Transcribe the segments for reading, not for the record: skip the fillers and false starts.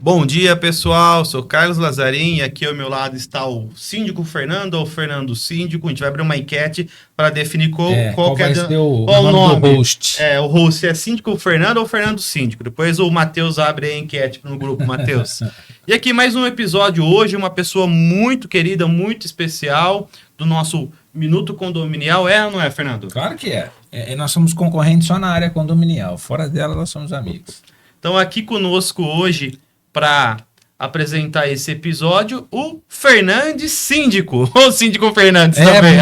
Bom dia, pessoal. Sou Carlos Lazarim e aqui ao meu lado está o síndico Fernando ou Fernando Síndico. A gente vai abrir uma enquete para definir qual vai ser o nome do host. O host é síndico Fernando ou Fernando Síndico. Depois o Matheus abre a enquete no grupo, Matheus. E aqui mais um episódio hoje, uma pessoa muito querida, muito especial do nosso Minuto Condominial. É ou não é, Fernando? Claro que é. Nós somos concorrentes só na área condominial. Fora dela, nós somos amigos. Então aqui conosco hoje para apresentar esse episódio, o Fernandes Síndico. O Síndico Fernandes também.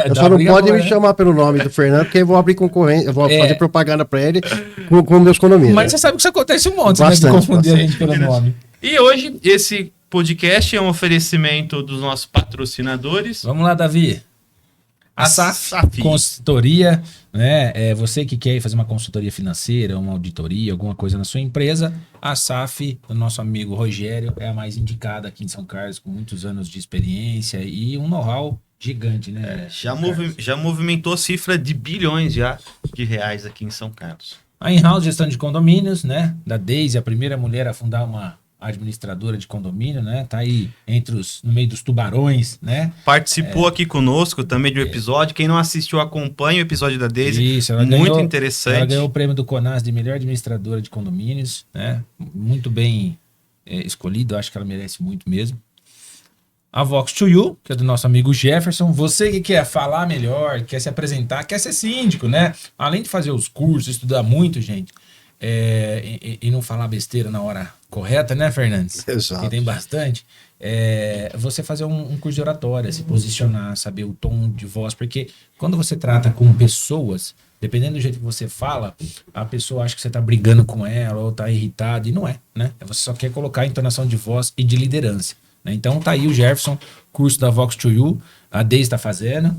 Eu só não pode me chamar pelo nome do Fernando, porque eu vou abrir concorrência, eu vou fazer propaganda para ele com meus condomínios. Mas você sabe que isso acontece um monte, bastante, né? De confundir a gente pelo nome. E hoje, esse podcast é um oferecimento dos nossos patrocinadores. Vamos lá, Davi. A SAF Consultoria, né? Você que quer fazer uma consultoria financeira, uma auditoria, alguma coisa na sua empresa, a SAF, do nosso amigo Rogério, é a mais indicada aqui em São Carlos, com muitos anos de experiência e um know-how gigante, né? Já movimentou cifra de bilhões de reais aqui em São Carlos. A In-House Gestão de Condomínios, né? Da Deise, a primeira mulher a fundar uma administradora de condomínio, né? Tá aí no meio dos tubarões, né? Participou aqui conosco também de um episódio. Quem não assistiu, acompanha o episódio da Deise. Isso, muito interessante. Ela ganhou o prêmio do CONAS de melhor administradora de condomínios, né? Muito bem escolhido, acho que ela merece muito mesmo. A Vox to You, que é do nosso amigo Jefferson. Você que quer falar melhor, quer se apresentar, quer ser síndico, né? Além de fazer os cursos, estudar muito, gente, e não falar besteira na hora correta, né, Fernandes? Exato. Que tem bastante. Você fazer um curso de oratória, se posicionar, saber o tom de voz, porque quando você trata com pessoas, dependendo do jeito que você fala, a pessoa acha que você tá brigando com ela ou tá irritado, e não é, né? Você só quer colocar a entonação de voz e de liderança, né? Então tá aí o Jefferson, curso da Vox to You, a Deise está fazendo.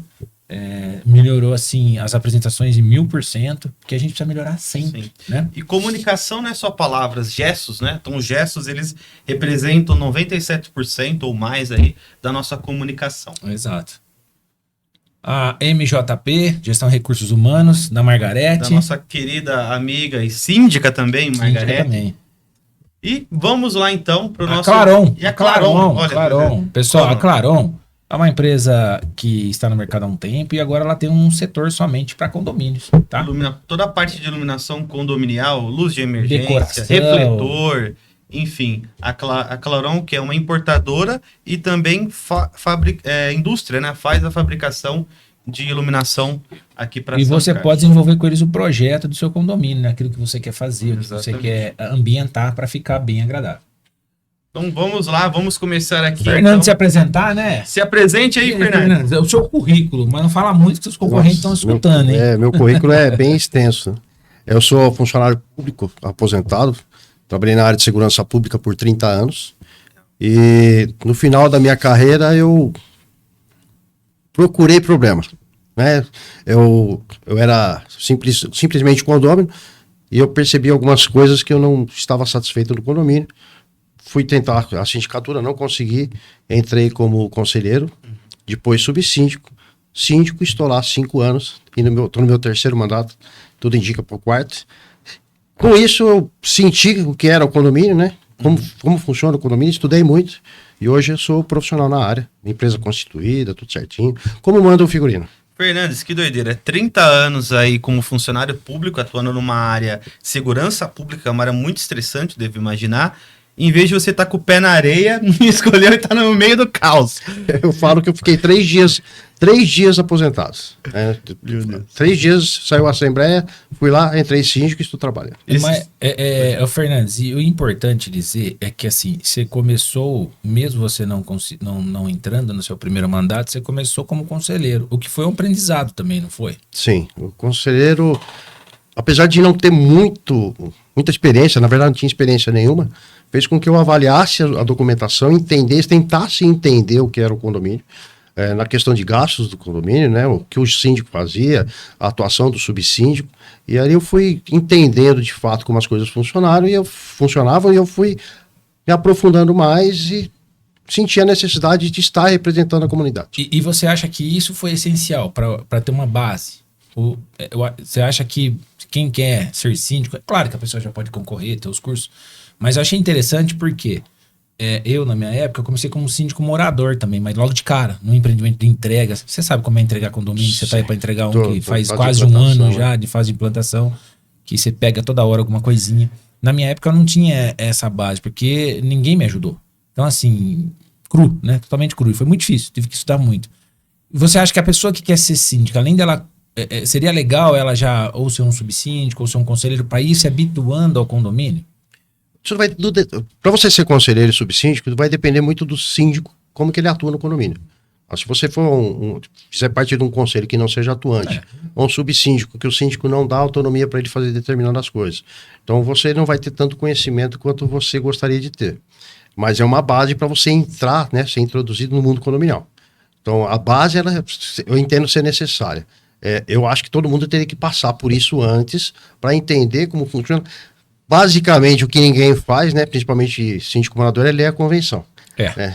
Melhorou assim as apresentações em 1000%, porque a gente precisa melhorar sempre, né? E comunicação não é só palavras, gestos, né? Então os gestos, eles representam 97% ou mais aí da nossa comunicação. Exato. A MJP, Gestão de Recursos Humanos, da Margarete. Da nossa querida amiga e síndica também, Margarete. Também. E vamos lá então para o nosso... Claron. E a Claron. Olha, Claron. Pessoal, a Claron é uma empresa que está no mercado há um tempo e agora ela tem um setor somente para condomínios, tá? Toda a parte de iluminação condominial, luz de emergência, decoração, refletor, enfim. A Claron, que é uma importadora e também indústria, né? Faz a fabricação de iluminação aqui para São Carlos. E você pode desenvolver com eles o projeto do seu condomínio, né? Aquilo que você quer fazer, o que você quer ambientar para ficar bem agradável. Então vamos lá, vamos começar aqui. Fernando, então, se apresentar, né? Se apresente aí, Fernando. É o seu currículo, mas não fala muito que os concorrentes estão escutando, hein? Meu currículo é bem extenso. Eu sou funcionário público aposentado, trabalhei na área de segurança pública por 30 anos e no final da minha carreira eu procurei problemas, né? Eu era simplesmente condômino e eu percebi algumas coisas que eu não estava satisfeito no condomínio. Fui tentar a sindicatura, não consegui, entrei como conselheiro, depois subsíndico, síndico, estou lá há 5 anos, e estou no meu 3º mandato, tudo indica para o 4º. Com isso eu senti o que era o condomínio, né? Como funciona o condomínio, estudei muito, e hoje eu sou profissional na área, empresa constituída, tudo certinho, como manda o figurino. Fernandes, que doideira, 30 anos aí como funcionário público, atuando numa área de segurança pública, uma área muito estressante, devo imaginar. Em vez de você estar com o pé na areia, me escolheu e tá no meio do caos. Eu falo que eu fiquei 3 dias aposentados. 3 dias, saiu a assembleia, fui lá, entrei síndico e estou trabalhando. Mas, Fernandes, e o importante dizer é que assim, você começou, mesmo você não entrando no seu primeiro mandato, você começou como conselheiro, o que foi um aprendizado também, não foi? Sim, o conselheiro, apesar de não ter muita experiência, na verdade não tinha experiência nenhuma, fez com que eu avaliasse a documentação, tentasse entender o que era o condomínio, na questão de gastos do condomínio, né, o que o síndico fazia, a atuação do subsíndico, e aí eu fui entendendo de fato como as coisas funcionavam e eu fui me aprofundando mais e senti a necessidade de estar representando a comunidade. E você acha que isso foi essencial para ter uma base? Você acha que quem quer ser síndico, é claro que a pessoa já pode concorrer, ter os cursos, mas eu achei interessante porque eu, na minha época, eu comecei como síndico morador também, mas logo de cara, no empreendimento de entrega. Você sabe como é entregar condomínio? Você tá aí para entregar que faz quase um ano já de fase de implantação, que você pega toda hora alguma coisinha. Na minha época eu não tinha essa base, porque ninguém me ajudou. Então, assim, cru, né? Totalmente cru. E foi muito difícil, tive que estudar muito. Você acha que a pessoa que quer ser síndica, além dela, seria legal ela já ou ser um subsíndico ou ser um conselheiro para ir se habituando ao condomínio? Para você ser conselheiro e subsíndico, vai depender muito do síndico, como que ele atua no condomínio. Mas se você for fizer parte de um conselho que não seja atuante, ou um subsíndico, que o síndico não dá autonomia para ele fazer determinadas coisas, então você não vai ter tanto conhecimento quanto você gostaria de ter. Mas é uma base para você entrar, né, ser introduzido no mundo condominial. Então a base, eu entendo ser necessária. Eu acho que todo mundo teria que passar por isso antes para entender como funciona. Basicamente, o que ninguém faz, né, principalmente síndico morador, é ler a convenção.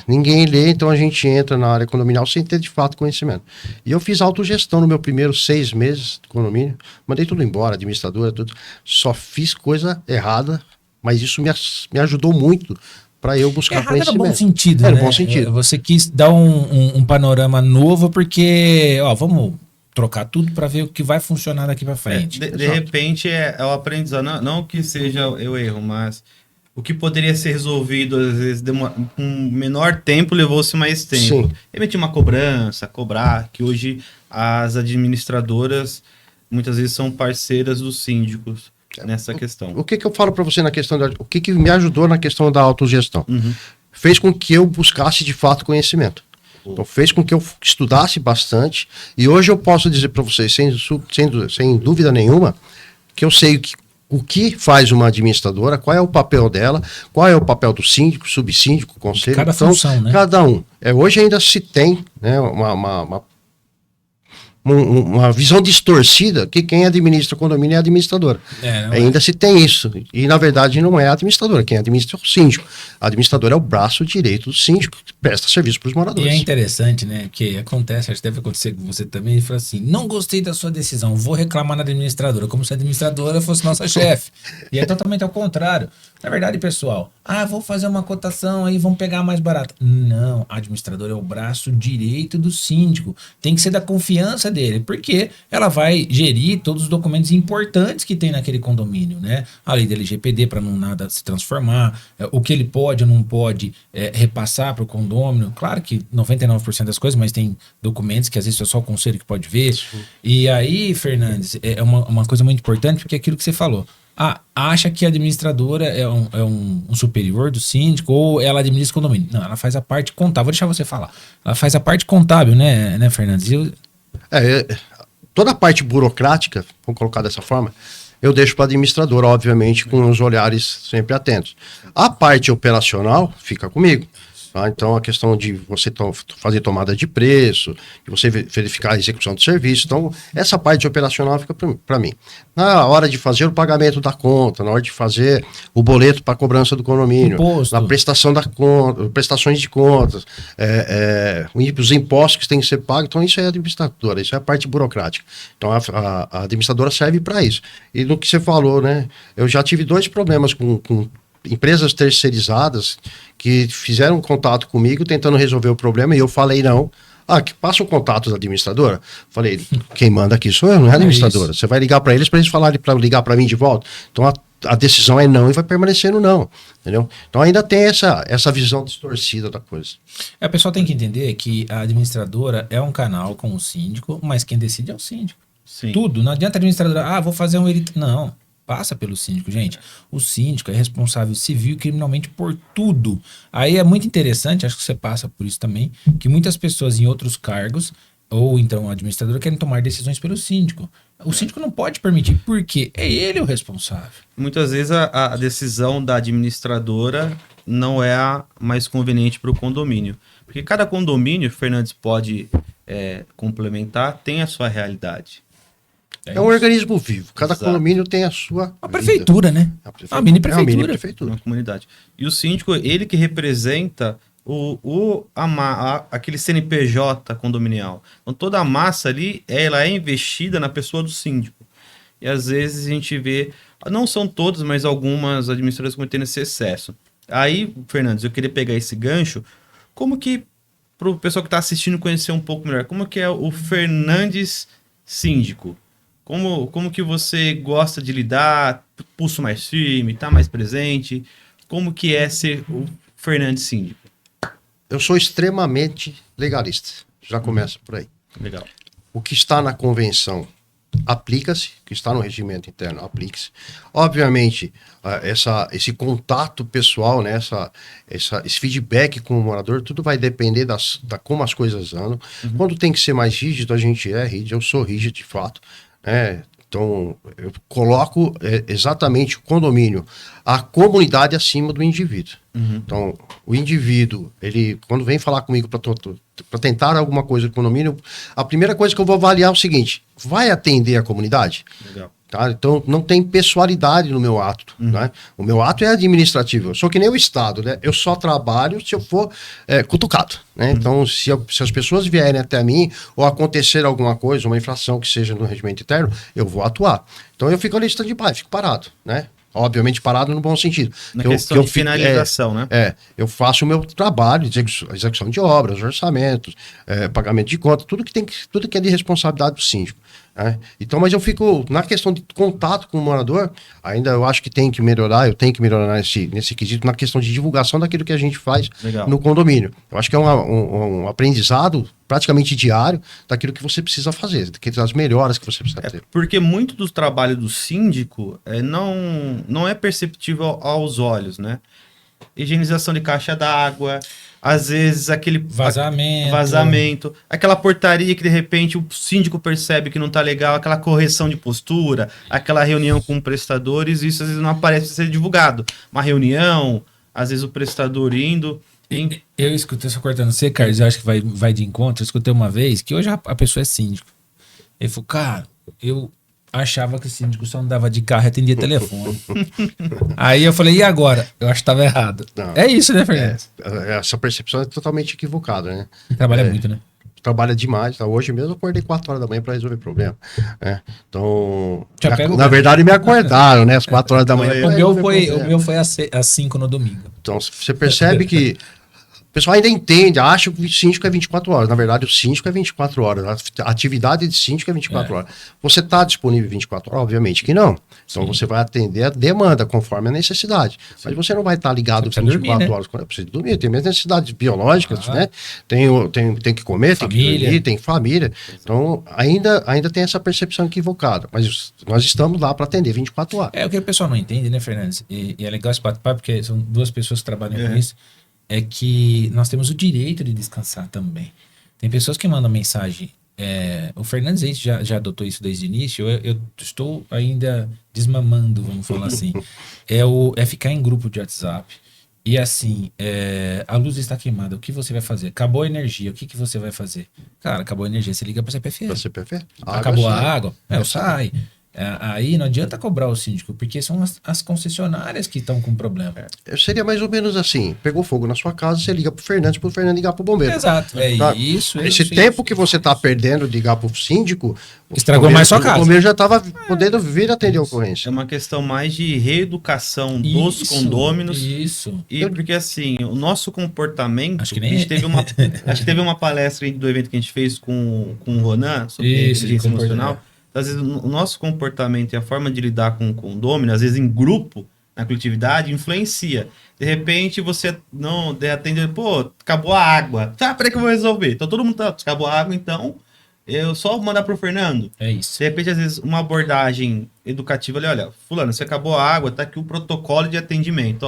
Ninguém lê, então a gente entra na área condominial sem ter de fato conhecimento. E eu fiz autogestão no meu primeiro 6 meses de condomínio, mandei tudo embora, administradora, tudo. Só fiz coisa errada, mas isso me ajudou muito para eu buscar conhecimento. Era bom sentido, né? Era bom sentido. Você quis dar um panorama novo, porque, vamos trocar tudo para ver o que vai funcionar daqui para frente. De repente é o aprendizado, não que seja o erro, mas o que poderia ser resolvido às vezes com menor tempo levou-se mais tempo. Emitir uma cobrar, que hoje as administradoras muitas vezes são parceiras dos síndicos nessa questão. O que eu falo para você na questão o que me ajudou na questão da autogestão? Fez com que eu buscasse de fato conhecimento. Então fez com que eu estudasse bastante, e hoje eu posso dizer para vocês, sem dúvida nenhuma, que eu sei o que faz uma administradora, qual é o papel dela, qual é o papel do síndico, subsíndico, conselho. Cada função, né? Cada um. Hoje ainda se tem, né, uma visão distorcida que quem administra o condomínio é a administradora. Ainda se tem isso. E, na verdade, não é a administradora. Quem administra é o síndico. A administradora é o braço direito do síndico, que presta serviço para os moradores. E é interessante, né? Que acontece, acho que deve acontecer com você também, e fala assim, não gostei da sua decisão, vou reclamar na administradora, como se a administradora fosse nossa chefe. E é totalmente ao contrário. Na verdade, pessoal, vou fazer uma cotação aí, vamos pegar mais barato. Não, a administradora é o braço direito do síndico. Tem que ser da confiança dele, porque ela vai gerir todos os documentos importantes que tem naquele condomínio, né? A lei da LGPD para não nada se transformar, o que ele pode ou não pode repassar para o condômino. Claro que 99% das coisas, mas tem documentos que às vezes é só o conselho que pode ver. Sim. E aí, Fernandes, é uma coisa muito importante, porque é aquilo que você falou. Acha que a administradora é um superior do síndico ou ela administra o condomínio. Não, ela faz a parte contábil. Vou deixar você falar. Ela faz a parte contábil, né Fernandes? Toda a parte burocrática, vamos colocar dessa forma, eu deixo para a administradora, obviamente, com os olhares sempre atentos. A parte operacional fica comigo. Tá? Então, a questão de você fazer tomada de preço, de você verificar a execução do serviço. Então, essa parte operacional fica para mim. Na hora de fazer o pagamento da conta, na hora de fazer o boleto para cobrança do condomínio, na prestação da conta, prestações de contas, os impostos que têm que ser pagos. Então, isso é a administradora, isso é a parte burocrática. Então, a administradora serve para isso. E no que você falou, né? Eu já tive 2 problemas com empresas terceirizadas que fizeram contato comigo tentando resolver o problema e eu falei não. Que passa o contato da administradora. Falei, quem manda aqui sou eu, não é a administradora. Você vai ligar para eles falarem para ligar para mim de volta. Então a decisão é não e vai permanecer no não. Entendeu? Então ainda tem essa visão distorcida da coisa. A pessoa tem que entender que a administradora é um canal com o síndico, mas quem decide é o síndico. Sim. Tudo. Não adianta a administradora, vou fazer não. Passa pelo síndico, gente. O síndico é responsável civil e criminalmente por tudo. Aí é muito interessante, acho que você passa por isso também, que muitas pessoas em outros cargos, ou então a administradora, querem tomar decisões pelo síndico. O síndico não pode permitir, porque é ele o responsável. Muitas vezes a decisão da administradora não é a mais conveniente para o condomínio. Porque cada condomínio, Fernandes pode complementar, tem a sua realidade. É um organismo vivo. Cada condomínio tem a sua Uma prefeitura, né? Uma mini prefeitura. Uma comunidade. E o síndico, ele que representa aquele CNPJ condominial. Então toda a massa ali, ela é investida na pessoa do síndico. E às vezes a gente vê, não são todas, mas algumas administradoras cometendo esse excesso. Aí, Fernandes, eu queria pegar esse gancho, como que, para o pessoal que está assistindo conhecer um pouco melhor, como que é o Fernandes síndico? Como que você gosta de lidar, pulso mais firme, tá mais presente? Como que é ser o Fernandes síndico? Eu sou extremamente legalista. Já começa por aí. Legal. O que está na convenção aplica-se, o que está no regimento interno aplica-se. Obviamente, esse contato pessoal, né, esse feedback com o morador, tudo vai depender da como as coisas andam. Quando tem que ser mais rígido, a gente é rígido, eu sou rígido de fato, né? Então, eu coloco exatamente o condomínio, a comunidade acima do indivíduo. Então, o indivíduo, ele, quando vem falar comigo para tentar alguma coisa do condomínio, a primeira coisa que eu vou avaliar é o seguinte: vai atender a comunidade? Legal. Tá? Então, não tem pessoalidade no meu ato. Né? O meu ato é administrativo. Eu sou que nem o Estado, né? Eu só trabalho se eu for cutucado. Né? Então, se as pessoas vierem até mim ou acontecer alguma coisa, uma infração que seja no regimento interno, eu vou atuar. Então, eu fico ali stand-by, fico parado. Né? Obviamente parado no bom sentido. Na questão de finalização, né? Eu faço o meu trabalho, execução de obras, orçamentos, pagamento de conta, tudo que é de responsabilidade do síndico. Então, mas eu fico, na questão de contato com o morador, ainda eu acho que tem que melhorar, eu tenho que melhorar nesse quesito, na questão de divulgação daquilo que a gente faz no condomínio. Eu acho que é um aprendizado praticamente diário daquilo que você precisa fazer, das melhoras que você precisa ter. Porque muito do trabalho do síndico não é perceptível aos olhos, né? Higienização de caixa d'água, às vezes aquele vazamento, aquela portaria que de repente o síndico percebe que não tá legal, aquela correção de postura, aquela reunião com prestadores, isso às vezes não aparece ser divulgado. Uma reunião, às vezes o prestador indo... Eu escutei, só cortando você, Carlos, eu acho que vai de encontro. Eu escutei uma vez que hoje a pessoa é síndico. Ele falou, cara, eu achava que o síndico só andava de carro e atendia telefone. Aí eu falei, e agora? Eu acho que estava errado. Não, é isso, né, Fernando? Essa percepção é totalmente equivocada, né? Trabalha muito, né? Trabalha demais. Tá? Hoje mesmo eu acordei 4 horas da manhã para resolver problema. Né? Então, na verdade, me acordaram, né? Às 4 horas da manhã. O meu foi às 5 no domingo. Então, você percebe que o pessoal ainda entende, acha que o síndico é 24 horas. Na verdade, o síndico é 24 horas. A atividade de síndico é 24 horas. Você está disponível 24 horas? Obviamente que não. Então, você vai atender a demanda conforme a necessidade. Mas você não vai estar ligado 24 horas. Eu preciso dormir. Tem mesmo necessidades biológicas, né? Tem que comer, família. Tem que dormir, tem família. Então, ainda tem essa percepção equivocada. Mas nós estamos lá para atender 24 horas. É o que o pessoal não entende, né, Fernandes? E é legal esse bate-papo, porque são duas pessoas que trabalham com isso. É que nós temos o direito de descansar também. Tem pessoas que mandam mensagem. O Fernandes já adotou isso desde o início. Eu estou ainda desmamando, vamos falar assim. É ficar em grupo de WhatsApp. E assim, a luz está queimada. O que você vai fazer? Acabou a energia. O que você vai fazer? Cara, acabou a energia. Você liga para a CPFL. Acabou a água? Sai. Aí não adianta cobrar o síndico, porque são as concessionárias que estão com problema. Seria mais ou menos assim: pegou fogo na sua casa, você liga pro Fernando ligar pro bombeiro. Exato, isso. Esse tempo que você tá perdendo de ligar pro síndico, estragou mais sua casa. O bombeiro já tava podendo vir atender a ocorrência. É uma questão mais de reeducação dos condôminos. Isso. E porque assim, o nosso comportamento. Acho que teve uma palestra do evento que a gente fez com o Ronan sobre inteligência emocional. Às vezes o nosso comportamento e a forma de lidar com o condômino, às vezes em grupo, na coletividade, influencia. De repente você não atende, acabou a água. Peraí que eu vou resolver. Então todo mundo acabou a água, então eu só mandar pro Fernando. É isso. De repente, às vezes, uma abordagem educativa, olha, fulano, você acabou a água, tá aqui o protocolo de atendimento,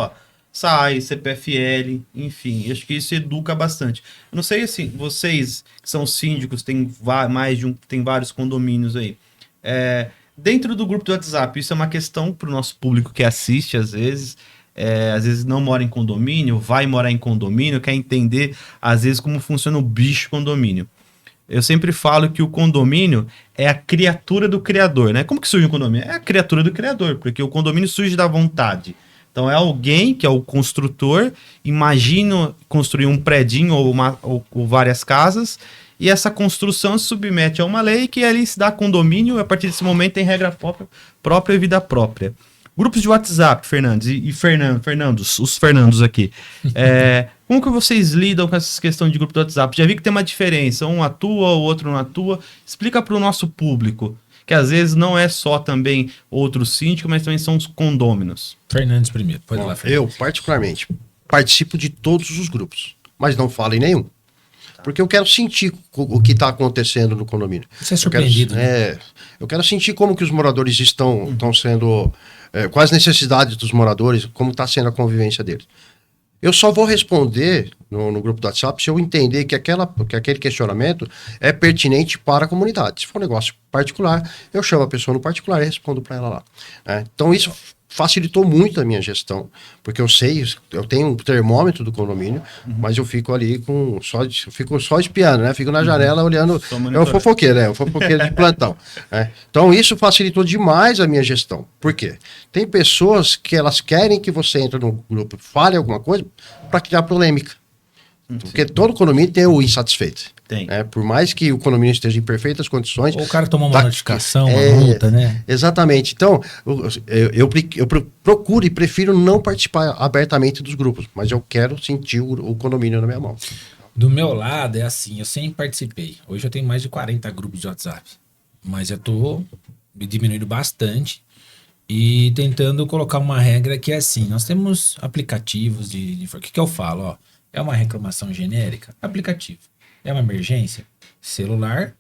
SAI, CPFL, enfim, acho que isso educa bastante. Eu não sei, assim, vocês que são síndicos, tem vários condomínios aí. Dentro do grupo do WhatsApp, isso é uma questão para o nosso público que assiste às vezes não mora em condomínio, vai morar em condomínio, quer entender às vezes como funciona o bicho condomínio. Eu sempre falo que o condomínio é a criatura do criador, né? Como que surge o condomínio? É a criatura do criador, porque o condomínio surge da vontade. Então é alguém que é o construtor, imagina construir um predinho ou várias casas, e essa construção se submete a uma lei que ali se dá condomínio, e a partir desse momento tem regra própria e vida própria. Grupos de WhatsApp, Fernandes, os Fernandos aqui. Como que vocês lidam com essa questão de grupo de WhatsApp? Já vi que tem uma diferença, um atua, o outro não atua. Explica para o nosso público, que às vezes não é só também outro síndico, mas também são os condôminos. Fernandes primeiro, pode ir lá, Fernandes. Eu, particularmente, participo de todos os grupos, mas não falo em nenhum. Porque eu quero sentir o que está acontecendo no condomínio. Você é surpreendido, eu quero sentir como que os moradores estão sendo... quais as necessidades dos moradores, como está sendo a convivência deles. Eu só vou responder no grupo do WhatsApp se eu entender que aquele questionamento é pertinente para a comunidade. Se for um negócio particular, eu chamo a pessoa no particular e respondo para ela lá. Então isso facilitou muito a minha gestão, porque eu tenho um termômetro do condomínio, mas eu fico ali fico só espiando, né? Fico na janela olhando, é o fofoqueiro de plantão. Então isso facilitou demais a minha gestão. Por quê? Tem pessoas que elas querem que você entre no grupo e fale alguma coisa para criar polêmica. Porque todo condomínio tem o insatisfeito. Tem. Por mais que o condomínio esteja em perfeitas condições... Ou o cara tomou uma notificação, uma multa, né? Exatamente. Então, eu procuro e prefiro não participar abertamente dos grupos, mas eu quero sentir o condomínio na minha mão. Do meu lado, é assim, eu sempre participei. Hoje eu tenho mais de 40 grupos de WhatsApp, mas eu tô me diminuindo bastante e tentando colocar uma regra que é assim, nós temos aplicativos o que eu falo, ó? É uma reclamação genérica? Aplicativo. É uma emergência? Celular.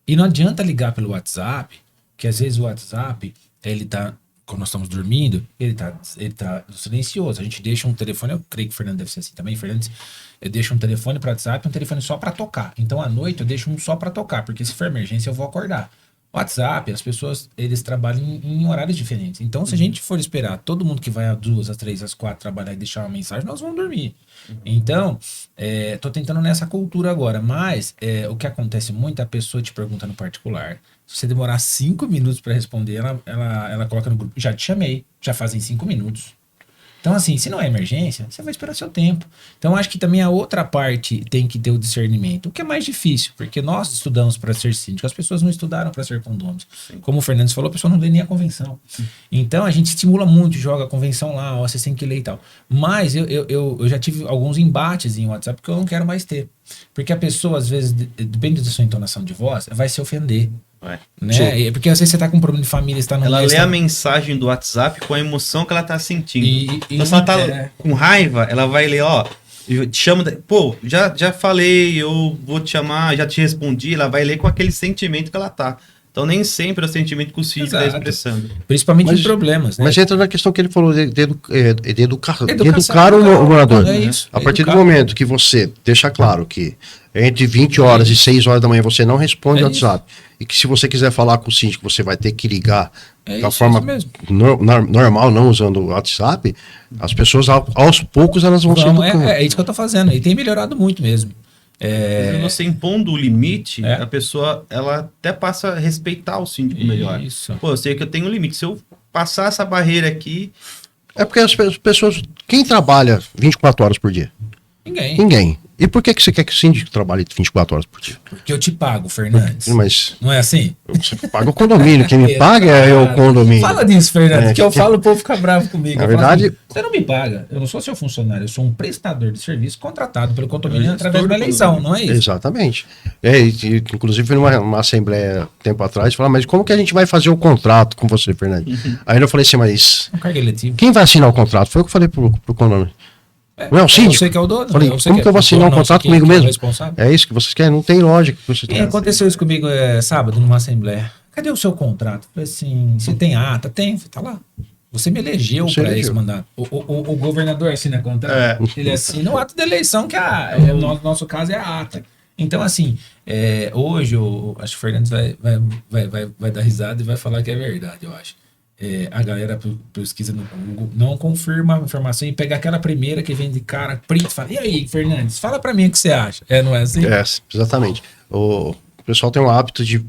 E não adianta ligar pelo WhatsApp, que às vezes o WhatsApp, ele tá, quando nós estamos dormindo, ele tá silencioso. A gente deixa um telefone, eu creio que o Fernando deve ser assim também, Fernandes, eu deixo um telefone para WhatsApp, um telefone só para tocar. Então à noite eu deixo um só para tocar, porque se for emergência eu vou acordar. WhatsApp, as pessoas, eles trabalham em horários diferentes. Então, se a gente for esperar todo mundo que vai às 2, às 3, às 4 trabalhar e deixar uma mensagem, nós vamos dormir. Então, tô tentando nessa cultura agora. Mas, o que acontece muito, a pessoa te pergunta no particular. Se você demorar 5 minutos para responder, ela coloca no grupo. Já te chamei, já fazem 5 minutos. Então, assim, se não é emergência, você vai esperar seu tempo. Então, acho que também a outra parte tem que ter o discernimento, o que é mais difícil, porque nós estudamos para ser síndico, as pessoas não estudaram para ser condôminos. Como o Fernandes falou, a pessoa não lê nem a convenção. Então, a gente estimula muito, joga a convenção lá, ó, vocês têm que ler e tal. Mas eu já tive alguns embates em WhatsApp que eu não quero mais ter. Porque a pessoa, às vezes, depende da sua entonação de voz, vai se ofender. Né? Porque às vezes você tá com um problema de família, está no ela lê a mensagem do WhatsApp com a emoção que ela tá sentindo. Então, se ela tá com raiva, ela vai ler, ó, eu te chamo, já falei, eu vou te chamar, já te respondi, ela vai ler com aquele sentimento que ela tá. Então, nem sempre é o sentimento que o síndico está expressando. Principalmente em problemas, né? Mas entra na questão que ele falou de educar o morador. É isso, a partir do momento que você deixa claro que entre 20 horas e 6 horas da manhã você não responde ao WhatsApp, e que se você quiser falar com o síndico, você vai ter que ligar da forma normal, não usando o WhatsApp, as pessoas, aos poucos, elas vão se educando. É isso que eu tô fazendo, e tem melhorado muito mesmo. Você impondo o limite, a pessoa ela até passa a respeitar o síndico melhor. Isso. Pô, eu sei que eu tenho um limite. Se eu passar essa barreira aqui... É porque as pessoas... Quem trabalha 24 horas por dia? Ninguém. E por que você quer que o síndico trabalhe 24 horas por dia? Porque eu te pago, Fernandes. Mas não é assim? Você paga o condomínio. Quem me paga é o condomínio. Fala disso, Fernandes, que eu falo, o povo fica bravo comigo. Na verdade... Assim, você não me paga. Eu não sou seu funcionário. Eu sou um prestador de serviço contratado pelo condomínio através de uma eleição, não é isso? Exatamente. Inclusive, fui numa assembleia tempo atrás, falar, mas como que a gente vai fazer o contrato com você, Fernandes? Aí eu falei assim, mas... Um cargo eletivo. Quem vai assinar o contrato? Foi o que eu falei pro condomínio. Não é o síndico? Você que é o dono. Falei, como que eu vou assinar um contrato comigo mesmo? É isso que vocês querem? Não tem lógica. Aconteceu isso comigo sábado numa assembleia. Cadê o seu contrato? Falei assim, você tem ata? Tem, tá lá. Você me elegeu para esse mandato. O governador assina contrato. Ele assina o ato de eleição, que no nosso caso é a ata. Então, assim, hoje, acho que o Fernandes vai dar risada e vai falar que é verdade, eu acho. A galera pesquisa no Google, não confirma a informação e pega aquela primeira que vem de cara, print, fala, e aí, Fernandes, fala pra mim o que você acha. Não é assim? Exatamente. o pessoal tem o hábito de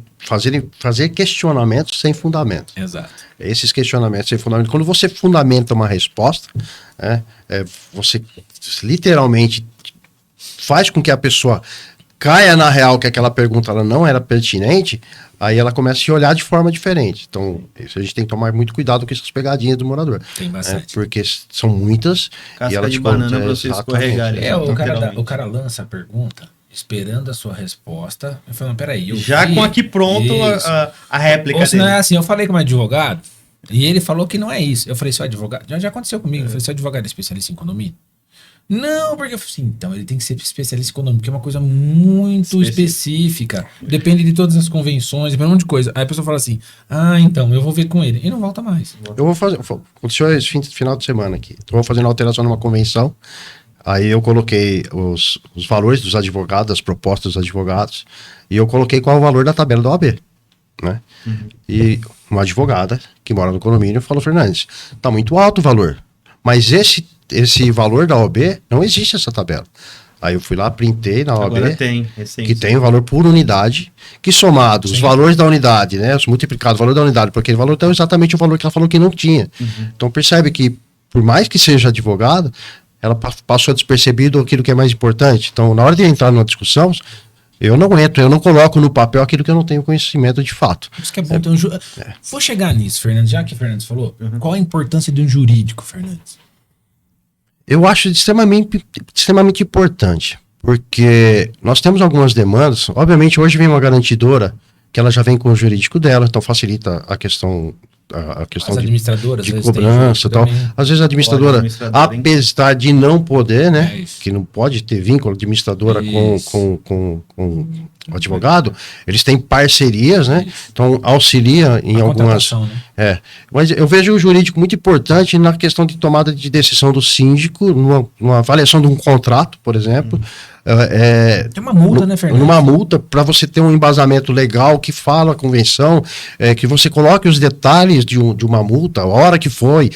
fazer questionamentos sem fundamento. Exato. Esses questionamentos sem fundamento, quando você fundamenta uma resposta, você literalmente faz com que a pessoa caia na real que aquela pergunta ela não era pertinente, aí ela começa a se olhar de forma diferente. Então, isso a gente tem que tomar muito cuidado com essas pegadinhas do morador. Tem bastante. Porque são muitas. Casca e ela de te banana pra você exatamente. escorregar. O cara lança a pergunta esperando a sua resposta. Eu falo, peraí, eu Já vi com aqui pronto a réplica Ou se não dele. é assim, eu falei com um advogado e ele falou que não é isso. Eu falei, seu advogado, já aconteceu comigo. Eu falei, seu advogado é especialista em condomínio? Não, porque eu falei assim, então ele tem que ser especialista em condomínio, porque é uma coisa muito específica. Depende de todas as convenções, depende de um monte de coisa. Aí a pessoa fala assim, então eu vou ver com ele. E não volta mais. Eu vou fazer. Aconteceu esse final de semana aqui. Eu vou fazendo alteração numa convenção. Aí eu coloquei os valores dos advogados, as propostas dos advogados, e eu coloquei qual é o valor da tabela da OAB, né? E uma advogada que mora no condomínio falou, Fernandes, tá muito alto o valor, mas esse valor da OAB, não existe essa tabela. Aí eu fui lá, printei na OAB, Agora tem, que tem o valor por unidade, que somado os valores da unidade, né, os multiplicados, o valor da unidade, porque o valor é exatamente o valor que ela falou que não tinha. Então percebe que, por mais que seja advogado, ela passou despercebido aquilo que é mais importante. Então, na hora de entrar numa discussão, eu não coloco no papel aquilo que eu não tenho conhecimento de fato. Isso que é bom ter um Vou chegar nisso, Fernandes, já que o Fernandes falou. Qual a importância de um jurídico, Fernandes? Eu acho extremamente importante, porque nós temos algumas demandas. Obviamente, hoje vem uma garantidora que ela já vem com o jurídico dela, então facilita a questão As administradoras, de às vezes, cobrança e tal. também. Às vezes a administradora, apesar de não poder, né? isso. Que não pode ter vínculo administradora Isso. com o advogado, eles têm parcerias, né? Então auxilia em algumas. Contratação, né? Mas eu vejo o jurídico muito importante na questão de tomada de decisão do síndico, numa avaliação de um contrato, por exemplo. Tem uma multa, né, Fernando? Numa multa, para você ter um embasamento legal que fala a convenção, que você coloque os detalhes de uma multa, a hora que foi,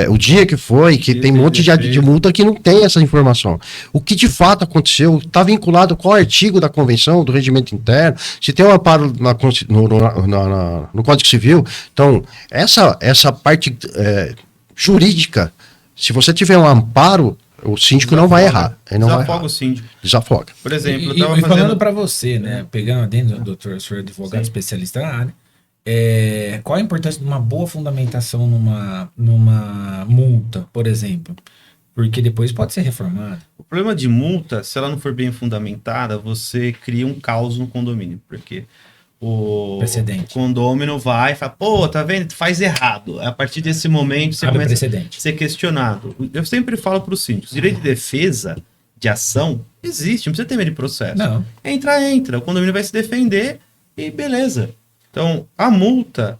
o dia que foi, que tem um monte de multa que não tem essa informação. O que de fato aconteceu, está vinculado a qual artigo da convenção, do regimento interno, se tem um amparo no Código Civil. Então, essa parte jurídica, se você tiver um amparo, o síndico não vai errar. Ele não vai errar. O síndico. Desafoga. Por exemplo, eu E tava falando para você, né? Pegando dentro do doutor, senhor advogado especialista na área, qual a importância de uma boa fundamentação numa multa, por exemplo? Porque depois pode ser reformada. O problema de multa, se ela não for bem fundamentada, você cria um caos no condomínio. Porque o condômino vai e fala, pô, tá vendo? Tu faz errado. A partir desse momento, você começa a ser questionado. Eu sempre falo para os síndicos, direito de defesa, de ação, existe, não precisa ter medo de processo. Não. Entra. O condomínio vai se defender e beleza. Então, a multa,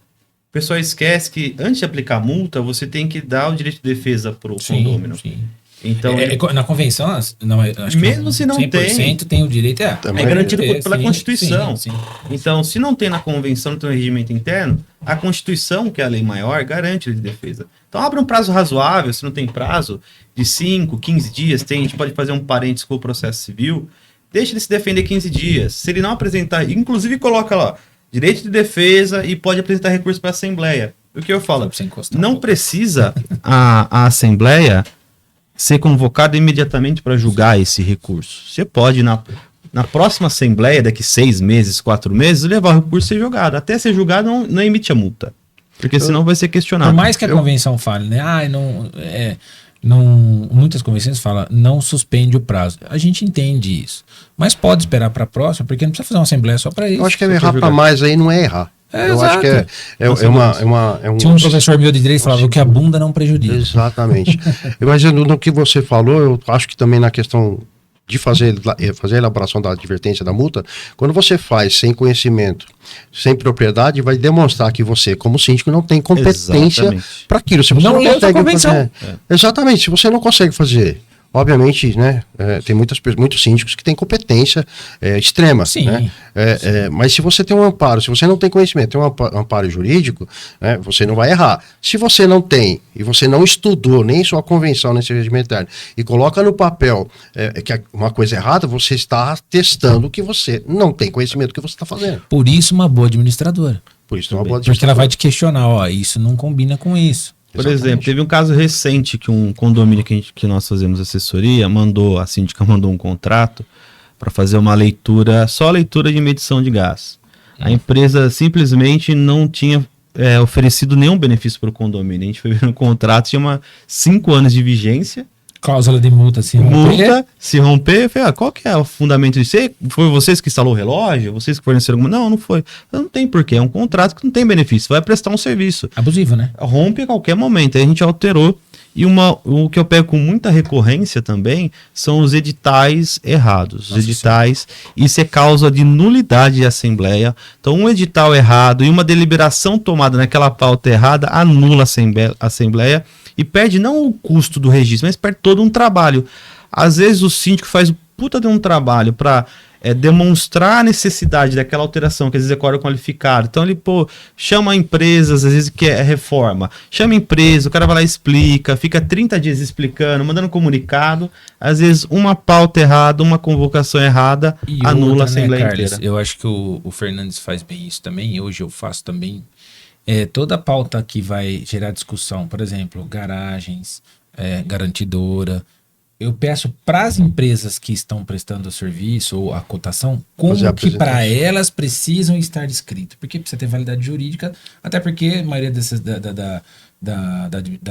o pessoal esquece que antes de aplicar a multa, você tem que dar o direito de defesa pro condomínio. Sim. Então, na convenção, acho que mesmo se não 100% tem o direito. É garantido pela Constituição. Sim. Então, se não tem na convenção, não tem no regimento interno, a Constituição, que é a lei maior, garante a de defesa. Então, abre um prazo razoável, se não tem prazo, de 5, 15 dias, a gente pode fazer um parênteses com o processo civil, deixa ele se defender 15 dias. Se ele não apresentar, inclusive coloca lá, direito de defesa e pode apresentar recurso para a Assembleia. O que eu falo? Não precisa a Assembleia ser convocada imediatamente para julgar esse recurso. Você pode, na próxima Assembleia, daqui 6 meses, 4 meses, levar o recurso e ser julgado. Até ser julgado, não emite a multa. Porque senão vai ser questionado. Por mais que a convenção fale, né? Muitas convenções falam, não suspende o prazo. A gente entende isso. Mas pode esperar para a próxima, porque não precisa fazer uma Assembleia só para isso. Eu acho que errar para mais aí não é errar. Eu acho que Tinha um professor meu de direito que falava que a bunda não prejudica. Exatamente. Mas no que você falou, eu acho que também na questão de fazer a elaboração da advertência da multa, quando você faz sem conhecimento, sem propriedade, vai demonstrar que você, como síndico, não tem competência para aquilo. Se você não consegue fazer, exatamente, se você não consegue fazer obviamente, né, tem muitos síndicos que têm competência extrema. Sim. Né? Mas se você tem um amparo, se você não tem conhecimento, tem um amparo jurídico, né, você não vai errar. Se você não tem e você não estudou nem sua convenção, nem seu regimentar, e coloca no papel que é uma coisa errada, você está testando que você não tem conhecimento do que você está fazendo. Por isso, uma boa administradora. Por isso, é uma boa Porque ela vai te questionar, ó, isso não combina com isso. Por exemplo, teve um caso recente que um condomínio que nós fazemos assessoria, a síndica mandou um contrato para fazer uma leitura, só leitura de medição de gás. A empresa simplesmente não tinha oferecido nenhum benefício para o condomínio. A gente foi ver no contrato, tinha 5 anos de vigência. Cláusula de multa, se romper. Eu falei, qual que é o fundamento disso? Foi vocês que instalou o relógio? Vocês que forneceram alguma? Não foi. Não tem porquê. É um contrato que não tem benefício. Vai prestar um serviço. Abusivo, né? Rompe a qualquer momento. Aí a gente alterou. E o que eu pego com muita recorrência também são os editais errados. Os editais, isso é causa de nulidade de assembleia. Então, um edital errado e uma deliberação tomada naquela pauta errada anula a assembleia e perde não o custo do registro, mas perde todo um trabalho. Às vezes o síndico faz o puta de um trabalho para demonstrar a necessidade daquela alteração, que às vezes é quórum qualificado. Então ele, chama empresas, às vezes que é reforma. Chama a empresa, o cara vai lá e explica, fica 30 dias explicando, mandando comunicado. Às vezes uma pauta errada, uma convocação errada, e anula outra, a assembleia né, Carlos, inteira. Eu acho que o Fernandes faz bem isso também, hoje eu faço também. Toda pauta que vai gerar discussão, por exemplo, garagens, garantidora, eu peço para as empresas que estão prestando o serviço ou a cotação, como que para elas precisam estar descrito. Porque precisa ter validade jurídica, até porque a maioria dessas da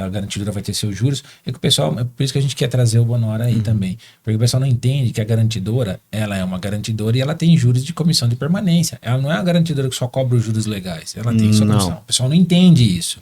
garantidora vai ter seus juros. É que o pessoal, é por isso que a gente quer trazer o Bonora aí também. Porque o pessoal não entende que a garantidora, ela é uma garantidora e ela tem juros de comissão de permanência. Ela não é uma garantidora que só cobra os juros legais. Ela tem sua comissão. O pessoal não entende isso.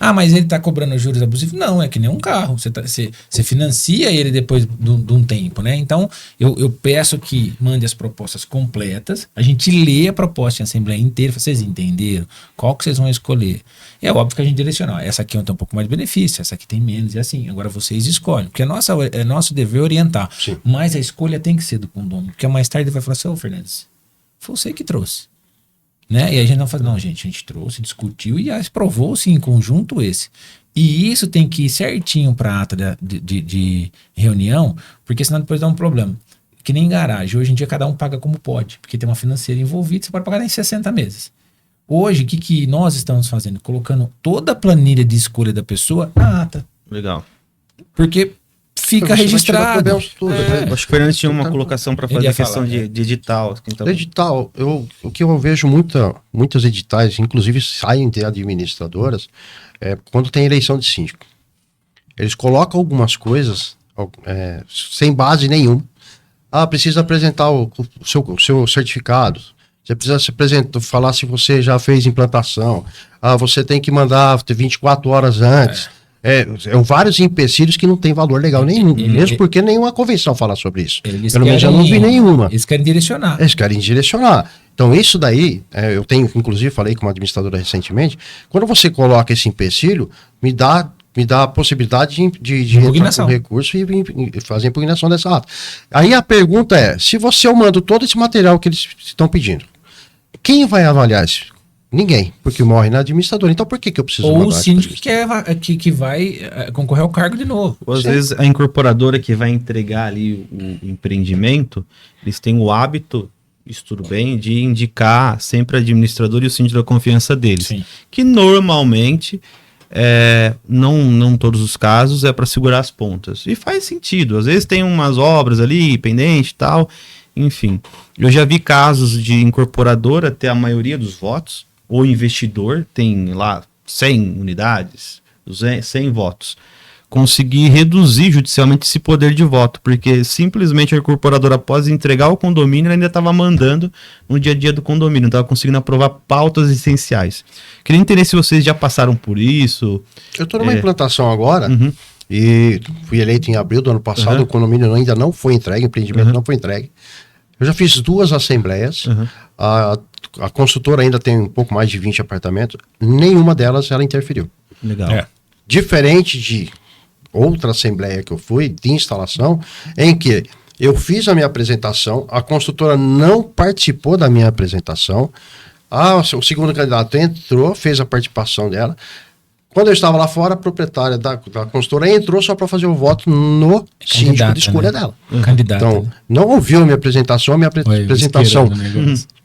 Ah, mas ele está cobrando juros abusivos? Não, é que nem um carro. Você financia ele depois de um tempo, né? Então, eu peço que mande as propostas completas. A gente lê a proposta em assembleia inteira. Vocês entenderam? Qual que vocês vão escolher? E é óbvio que a gente direciona. Essa aqui tem um pouco mais de benefício, essa aqui tem menos, e assim. Agora vocês escolhem. Porque é nosso dever orientar. Sim. Mas a escolha tem que ser do condomínio. Porque mais tarde ele vai falar assim, ô Fernandes, foi você que trouxe. Né? E a gente não faz, não, gente, a gente trouxe, discutiu e aprovou-se em conjunto esse. E isso tem que ir certinho para a ata de reunião, porque senão depois dá um problema. Que nem garagem. Hoje em dia cada um paga como pode, porque tem uma financeira envolvida, você pode pagar em 60 meses. Hoje, o que nós estamos fazendo? Colocando toda a planilha de escolha da pessoa na ata. Legal. Porque fica registrado. Acho que o Fernandes tinha uma colocação para fazer a questão de edital. Então... Edital, o que eu vejo muitos editais, inclusive saem de administradoras, quando tem eleição de síndico. Eles colocam algumas coisas sem base nenhuma. Precisa apresentar o seu certificado. Você precisa se apresentar, falar se você já fez implantação. Você tem que mandar 24 horas antes. Vários empecilhos que não tem valor legal nenhum, mesmo porque nenhuma convenção fala sobre isso. Pelo menos eu não vi nenhuma. Eles querem direcionar. Eles querem direcionar. Então isso daí, eu tenho, inclusive falei com uma administradora recentemente, quando você coloca esse empecilho, me dá a possibilidade de entrar com recurso e fazer a impugnação dessa ata. Aí a pergunta é, se eu mando todo esse material que eles estão pedindo, quem vai avaliar isso? Ninguém, porque morre na administradora. Então por que eu preciso mandar? Ou o síndico que vai concorrer ao cargo de novo. Às vezes a incorporadora que vai entregar ali o empreendimento, eles têm o hábito, isso tudo bem, de indicar sempre a administradora e o síndico da confiança deles. Sim. Que normalmente, não todos os casos, é para segurar as pontas. E faz sentido. Às vezes tem umas obras ali, pendente e tal. Enfim, eu já vi casos de incorporadora ter a maioria dos votos, ou investidor tem lá 100 unidades, 100 votos, conseguir reduzir judicialmente esse poder de voto, porque simplesmente a incorporadora, após entregar o condomínio, ela ainda estava mandando no dia a dia do condomínio, não estava conseguindo aprovar pautas essenciais. Queria entender se vocês já passaram por isso. Eu estou numa implantação agora, e fui eleito em abril do ano passado, o condomínio ainda não foi entregue, o empreendimento não foi entregue. Eu já fiz 2 assembleias, a construtora ainda tem um pouco mais de 20 apartamentos, nenhuma delas ela interferiu. Legal. Diferente de outra assembleia que eu fui, de instalação, em que eu fiz a minha apresentação, a construtora não participou da minha apresentação, o segundo candidato entrou, fez a participação dela. Quando eu estava lá fora, a proprietária da consultora entrou só para fazer o voto no síndico de escolha dela. Candidata, então, né? não ouviu a minha apresentação. Apresentação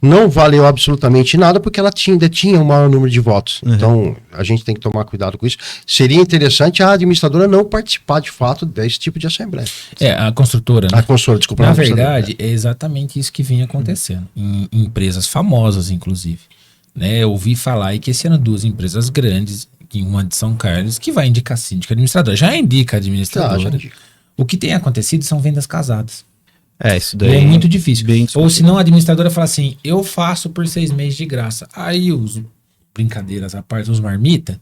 não valeu absolutamente nada, porque ela ainda tinha um maior número de votos. Então, a gente tem que tomar cuidado com isso. Seria interessante a administradora não participar, de fato, desse tipo de assembleia. A construtora, né? A consultora, desculpa. Na verdade, é exatamente isso que vinha acontecendo. Em empresas famosas, inclusive. Né? Eu ouvi falar aí que esse ano 2 empresas grandes, uma de São Carlos, que vai indicar síndico administrador. Já indica administradora. Já indica. O que tem acontecido são vendas casadas. Isso daí é muito difícil. Ou se não, a administradora fala assim, eu faço por 6 meses de graça. Aí os brincadeiras, a parte dos marmita,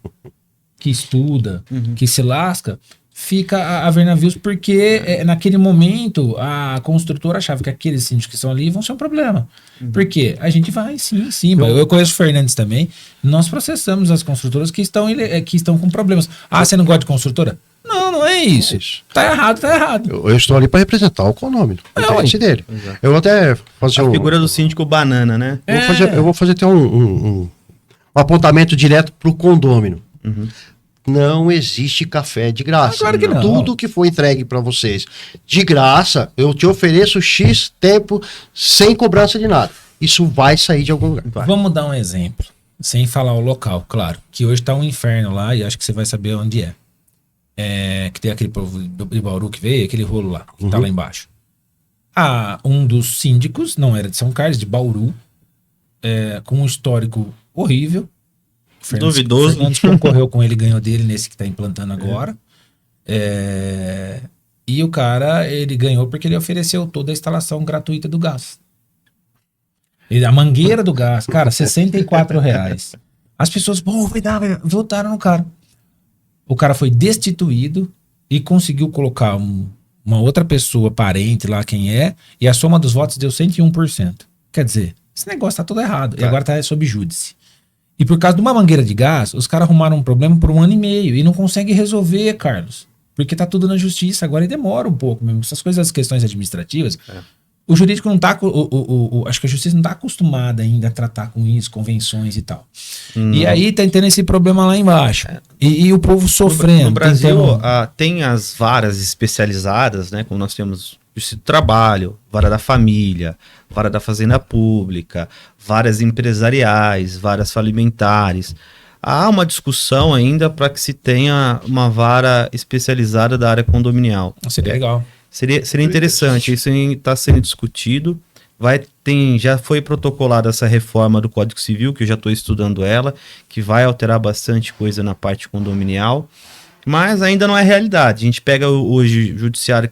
que estuda, que se lasca, fica a ver navios, porque naquele momento a construtora achava que aqueles síndicos que estão ali vão ser um problema. Porque a gente vai sim. Eu conheço o Fernandes também. Nós processamos as construtoras que estão com problemas. Você não gosta de construtora? Não é isso. Tá errado. Eu estou ali para representar o condomínio, o interesse dele. Exato. Eu vou até fazer a figura do síndico banana, né? Eu vou fazer até um apontamento direto para o condômino. Não existe café de graça. Claro que não. Tudo que foi entregue para vocês de graça, eu te ofereço X tempo sem cobrança de nada. Isso vai sair de algum lugar. Vamos dar um exemplo, sem falar o local, claro. Que hoje tá um inferno lá e acho que você vai saber onde é. Que tem aquele povo de Bauru que veio, aquele rolo lá, que tá lá embaixo. Um dos síndicos, não era de São Carlos, de Bauru, com um histórico horrível. Duvidoso. Fernandes concorreu com ele, ganhou dele nesse que tá implantando agora. E o cara, ele ganhou porque ele ofereceu toda a instalação gratuita do gás. A mangueira do gás, cara, R$64. As pessoas, votaram no cara. O cara foi destituído e conseguiu colocar uma outra pessoa, parente lá, quem é, e a soma dos votos deu 101%. Quer dizer, esse negócio tá todo errado. E agora tá sob júdice. E por causa de uma mangueira de gás, os caras arrumaram um problema por 1 ano e meio e não conseguem resolver, Carlos. Porque tá tudo na justiça agora e demora um pouco mesmo. Essas coisas, as questões administrativas, o jurídico não tá... acho que a justiça não tá acostumada ainda a tratar com isso, convenções e tal. E aí tá tendo esse problema lá embaixo. E o povo sofrendo. No Brasil, tem as varas especializadas, né? Como nós temos Justiça do Trabalho, Vara da Família, Vara da Fazenda Pública, varas empresariais, varas falimentares. Há uma discussão ainda para que se tenha uma vara especializada da área condominial. Seria legal. Seria interessante, isso está sendo discutido. Já foi protocolada essa reforma do Código Civil, que eu já estou estudando ela, que vai alterar bastante coisa na parte condominial, mas ainda não é realidade. A gente pega hoje judiciário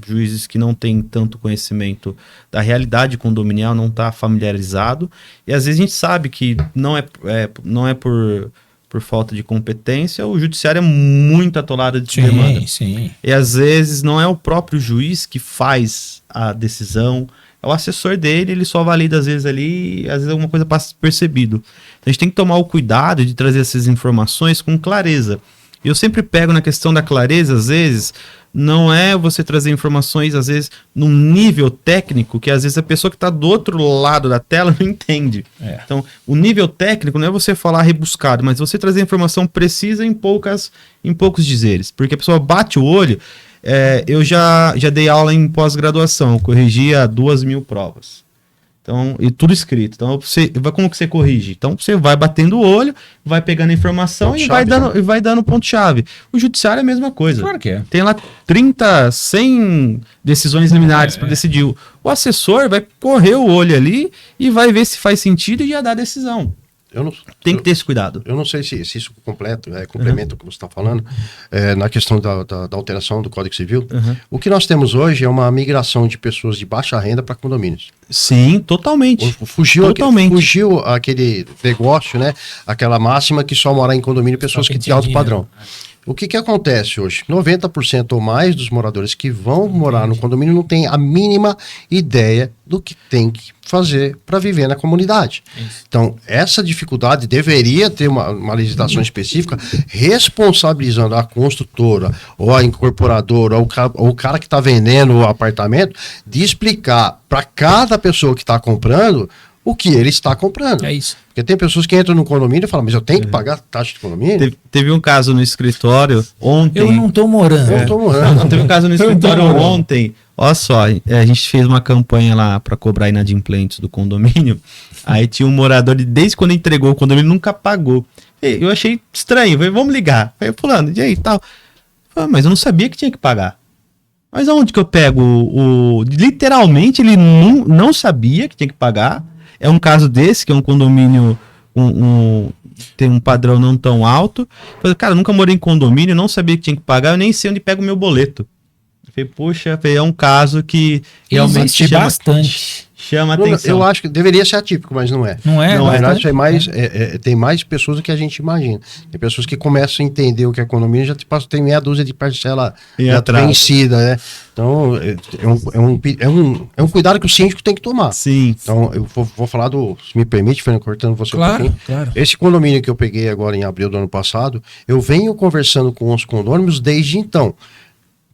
juízes que não têm tanto conhecimento da realidade condominial, não está familiarizado, e às vezes a gente sabe que não é por falta de competência, o judiciário é muito atolado de demanda. Sim. E às vezes não é o próprio juiz que faz a decisão, é o assessor dele, ele só valida às vezes ali, às vezes alguma coisa passa percebido. Então a gente tem que tomar o cuidado de trazer essas informações com clareza. Eu sempre pego na questão da clareza, às vezes, não é você trazer informações, às vezes, num nível técnico que, às vezes, a pessoa que está do outro lado da tela não entende. Então, o nível técnico não é você falar rebuscado, mas você trazer informação precisa em poucos dizeres. Porque a pessoa bate o olho. Eu já dei aula em pós-graduação, eu corrigia 2.000 provas. Então, e tudo escrito. Então, como que você corrige? Então, você vai batendo o olho, vai pegando a informação e vai dando ponto-chave. O judiciário é a mesma coisa. Claro que é. Tem lá 100 decisões liminares para decidir. O assessor vai correr o olho ali e vai ver se faz sentido e já dá a decisão. Tem que ter esse cuidado. Eu não sei se isso complementa o que você está falando, na questão da alteração do Código Civil. O que nós temos hoje é uma migração de pessoas de baixa renda para condomínios. Sim, totalmente. Fugiu aquele negócio, né? Aquela máxima que só morar em condomínio pessoas que têm alto padrão. O que acontece hoje? 90% ou mais dos moradores que vão morar no condomínio não tem a mínima ideia do que tem que fazer para viver na comunidade. Isso. Então, essa dificuldade deveria ter uma legislação específica responsabilizando a construtora ou a incorporadora ou o cara que está vendendo o apartamento de explicar para cada pessoa que está comprando o que ele está comprando. É isso. Porque tem pessoas que entram no condomínio e falam, mas eu tenho que pagar taxa de condomínio? Teve um caso no escritório ontem. Eu não tô morando. Eu não tô morando. Não, teve um caso no escritório ontem. Olha só, a gente fez uma campanha lá para cobrar inadimplentes do condomínio. Aí tinha um morador desde quando entregou o condomínio, nunca pagou. Eu achei estranho. Falei, vamos ligar. Falei, fulano, e aí, tal. Falei, mas eu não sabia que tinha que pagar. Mas aonde que eu pego literalmente, ele não sabia que tinha que pagar. É um caso desse, que é um condomínio, tem um padrão não tão alto. Falei, cara, nunca morei em condomínio, não sabia que tinha que pagar, eu nem sei onde pego o meu boleto. Falei, poxa, é um caso que realmente chama atenção. Eu acho que deveria ser atípico, mas não é. Não é? Na verdade, tem mais pessoas do que a gente imagina. Tem pessoas que começam a entender o que é economia e já tem meia dúzia de parcela vencida, né? Então, é um cuidado que o síndico tem que tomar. Sim. Então, eu vou falar se me permite, Fernando, cortando você um pouquinho. Claro. Esse condomínio que eu peguei agora em abril do ano passado, eu venho conversando com os condôminos desde então.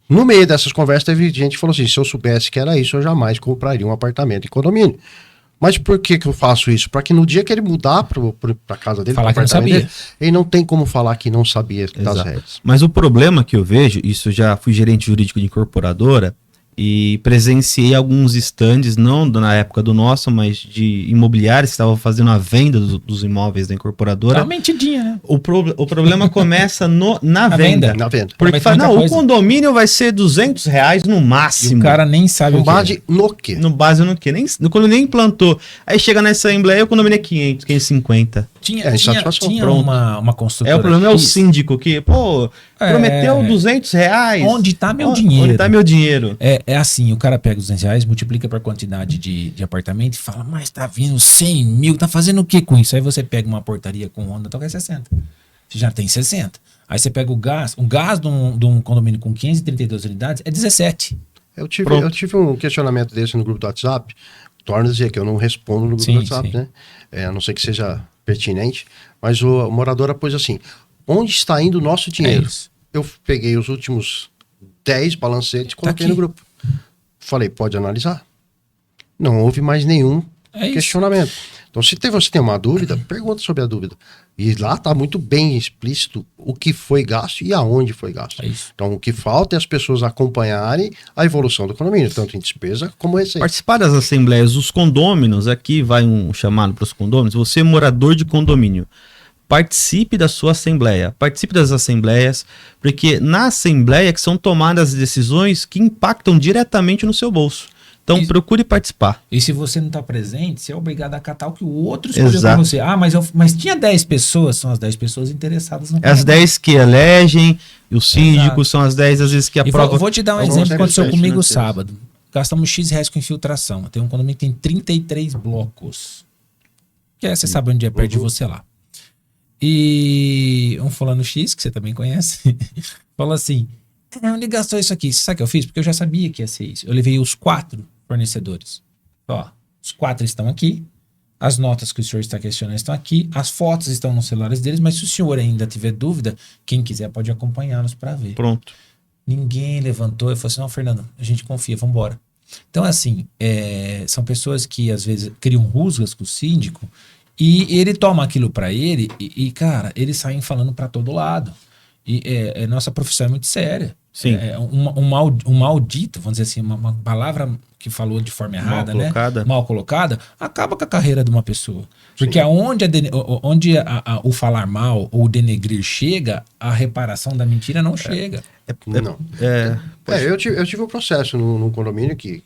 No meio dessas conversas, teve gente que falou assim, se eu soubesse que era isso, eu jamais compraria um apartamento em condomínio. Mas por que eu faço isso? Para que no dia que ele mudar para casa dele, falar que não sabia. dele, ele não tem como falar que não sabia das Exato. regras. Mas o problema que eu vejo, isso já fui gerente jurídico de incorporadora e presenciei alguns estandes, não na época do nosso, mas de imobiliários que estavam fazendo a venda dos imóveis da incorporadora. Tá uma mentidinha, né? O problema começa na venda. Na venda. Porque Mas fala, muita não, coisa. o condomínio vai ser R$200 no E máximo. o cara nem sabe Com o que é. base no quê? No base no quê? No condomínio nem implantou. Aí chega na assembleia, o condomínio é 500, 550. Tinha insatisfação. Pronto. uma construtora. O problema é o X. síndico que, prometeu R$200. Onde tá meu dinheiro? Onde tá meu dinheiro? É assim, o cara pega os R$200, multiplica por quantidade de apartamento e fala, mas tá vindo 100 mil, tá fazendo o que com isso? Aí você pega uma portaria com Honda, toca 60. Você já tem 60. Aí você pega o gás de um condomínio com 532 unidades é 17. Eu tive um questionamento desse no grupo do WhatsApp, torna a dizer que eu não respondo no grupo do WhatsApp, né? A não ser que seja pertinente, mas o morador pôs assim, onde está indo o nosso dinheiro? Eu peguei os últimos 10 balancetes e coloquei no grupo. Falei, pode analisar. Não houve mais nenhum questionamento. Então, se você tem uma dúvida, pergunta sobre a dúvida. E lá está muito bem explícito o que foi gasto e aonde foi gasto. Então, o que falta é as pessoas acompanharem a evolução do condomínio, tanto em despesa como receita. Participar das assembleias, os condôminos, aqui vai um chamado para os condôminos, você morador de condomínio, participe da sua assembleia, participe das assembleias, porque na assembleia que são tomadas decisões que impactam diretamente no seu bolso. Então, procure participar. E se você não está presente, você é obrigado a acatar o que o outro escolheu para você. Ah, mas tinha 10 pessoas, são as 10 pessoas interessadas no As 10 que elegem, e os síndicos são as 10 às vezes que aprovam. Vou te dar um exemplo que aconteceu comigo sábado. Gastamos X com infiltração. Tem um condomínio que tem 33 blocos. Que você sabe onde é perto de você lá. E um fulano X, que você também conhece, falou assim, onde gastou isso aqui? Você sabe o que eu fiz? Porque eu já sabia que ia ser isso. Eu levei os 4 fornecedores. Ó, os 4 estão aqui, as notas que o senhor está questionando estão aqui, as fotos estão nos celulares deles, mas se o senhor ainda tiver dúvida, quem quiser pode acompanhá-los para ver. Pronto. Ninguém levantou e falou assim, não, Fernando, a gente confia, vamos embora. Então, assim, são pessoas que às vezes criam rusgas com o síndico e ele toma aquilo para ele e, cara, eles saem falando para todo lado. E nossa profissão é muito séria. Sim. Um maldito, vamos dizer assim, uma palavra que falou de forma errada, mal colocada, acaba com a carreira de uma pessoa. Porque onde o falar mal ou o denegrir chega, a reparação da mentira não chega. Eu tive um processo no condomínio que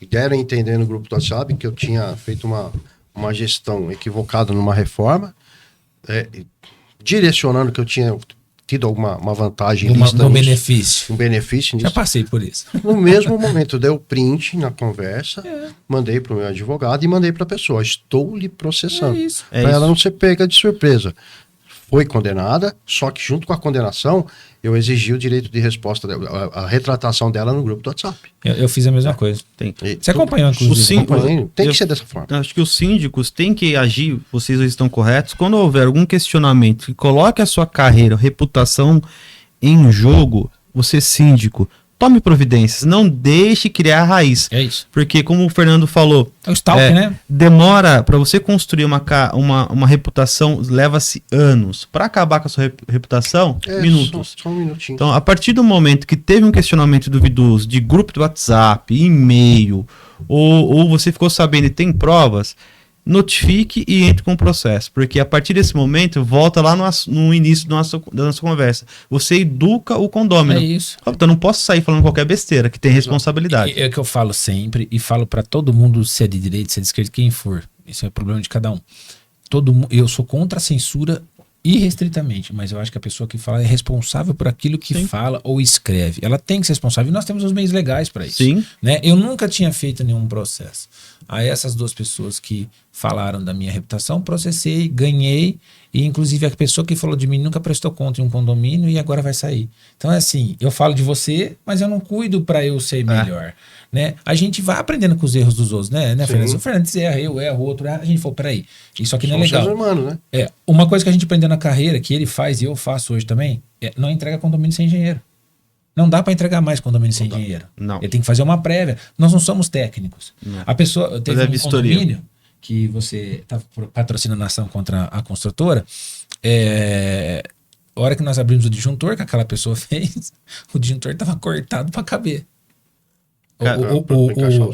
deram a entender no grupo do WhatsApp que eu tinha feito uma gestão equivocada numa reforma, direcionando que eu tinha tido alguma vantagem um benefício. Um benefício nisso. Já passei por isso. No mesmo momento, eu dei o print na conversa, mandei para o meu advogado e mandei para a pessoa. Estou lhe processando. Para ela não ser pega de surpresa. foi condenada, só que junto com a condenação, eu exigi o direito de resposta, a retratação dela no grupo do WhatsApp. Eu fiz a mesma coisa. Tem. Você acompanhou, inclusive? Tem que ser dessa forma. Acho que os síndicos têm que agir, vocês estão corretos, quando houver algum questionamento que coloque a sua carreira, reputação em jogo, você síndico, tome providências, não deixe criar raiz. É isso. Porque, como o Fernando falou, É o stalk, né? demora para você construir uma reputação, leva-se anos. Para acabar com a sua reputação, minutos. Só um minutinho. Então, a partir do momento que teve um questionamento duvidoso de grupo do WhatsApp, e-mail, ou você ficou sabendo e tem provas, notifique e entre com o processo. Porque a partir desse momento, volta lá no início da nossa conversa. Você educa o condômino. É isso. Então, eu não posso sair falando qualquer besteira, que tem responsabilidade. É o que eu falo sempre e falo pra todo mundo, se é de direita, se é de esquerda, quem for. Isso é problema de cada um. Eu sou contra a censura irrestritamente, mas eu acho que a pessoa que fala é responsável por aquilo que fala ou escreve. Ela tem que ser responsável e nós temos os meios legais para isso. Sim. Né? Eu nunca tinha feito nenhum processo. Aí essas duas pessoas que falaram da minha reputação, processei, ganhei, e inclusive a pessoa que falou de mim nunca prestou conta em um condomínio e agora vai sair. Então é assim, eu falo de você, mas eu não cuido para eu ser melhor. Né? A gente vai aprendendo com os erros dos outros, né, Fernando? Se o Fernandes erra, eu erro, o outro erra, a gente falou, peraí, isso aqui não é legal. Humanos, né? Uma coisa que a gente aprendeu na carreira, que ele faz e eu faço hoje também, é não entrega condomínio sem engenheiro. Não dá para entregar mais condomínio sem engenheiro. Não. Ele tem que fazer uma prévia. Nós não somos técnicos. Não. A pessoa teve um condomínio que você está patrocinando a ação contra a construtora. A hora que nós abrimos o disjuntor que aquela pessoa fez, o disjuntor estava cortado para caber.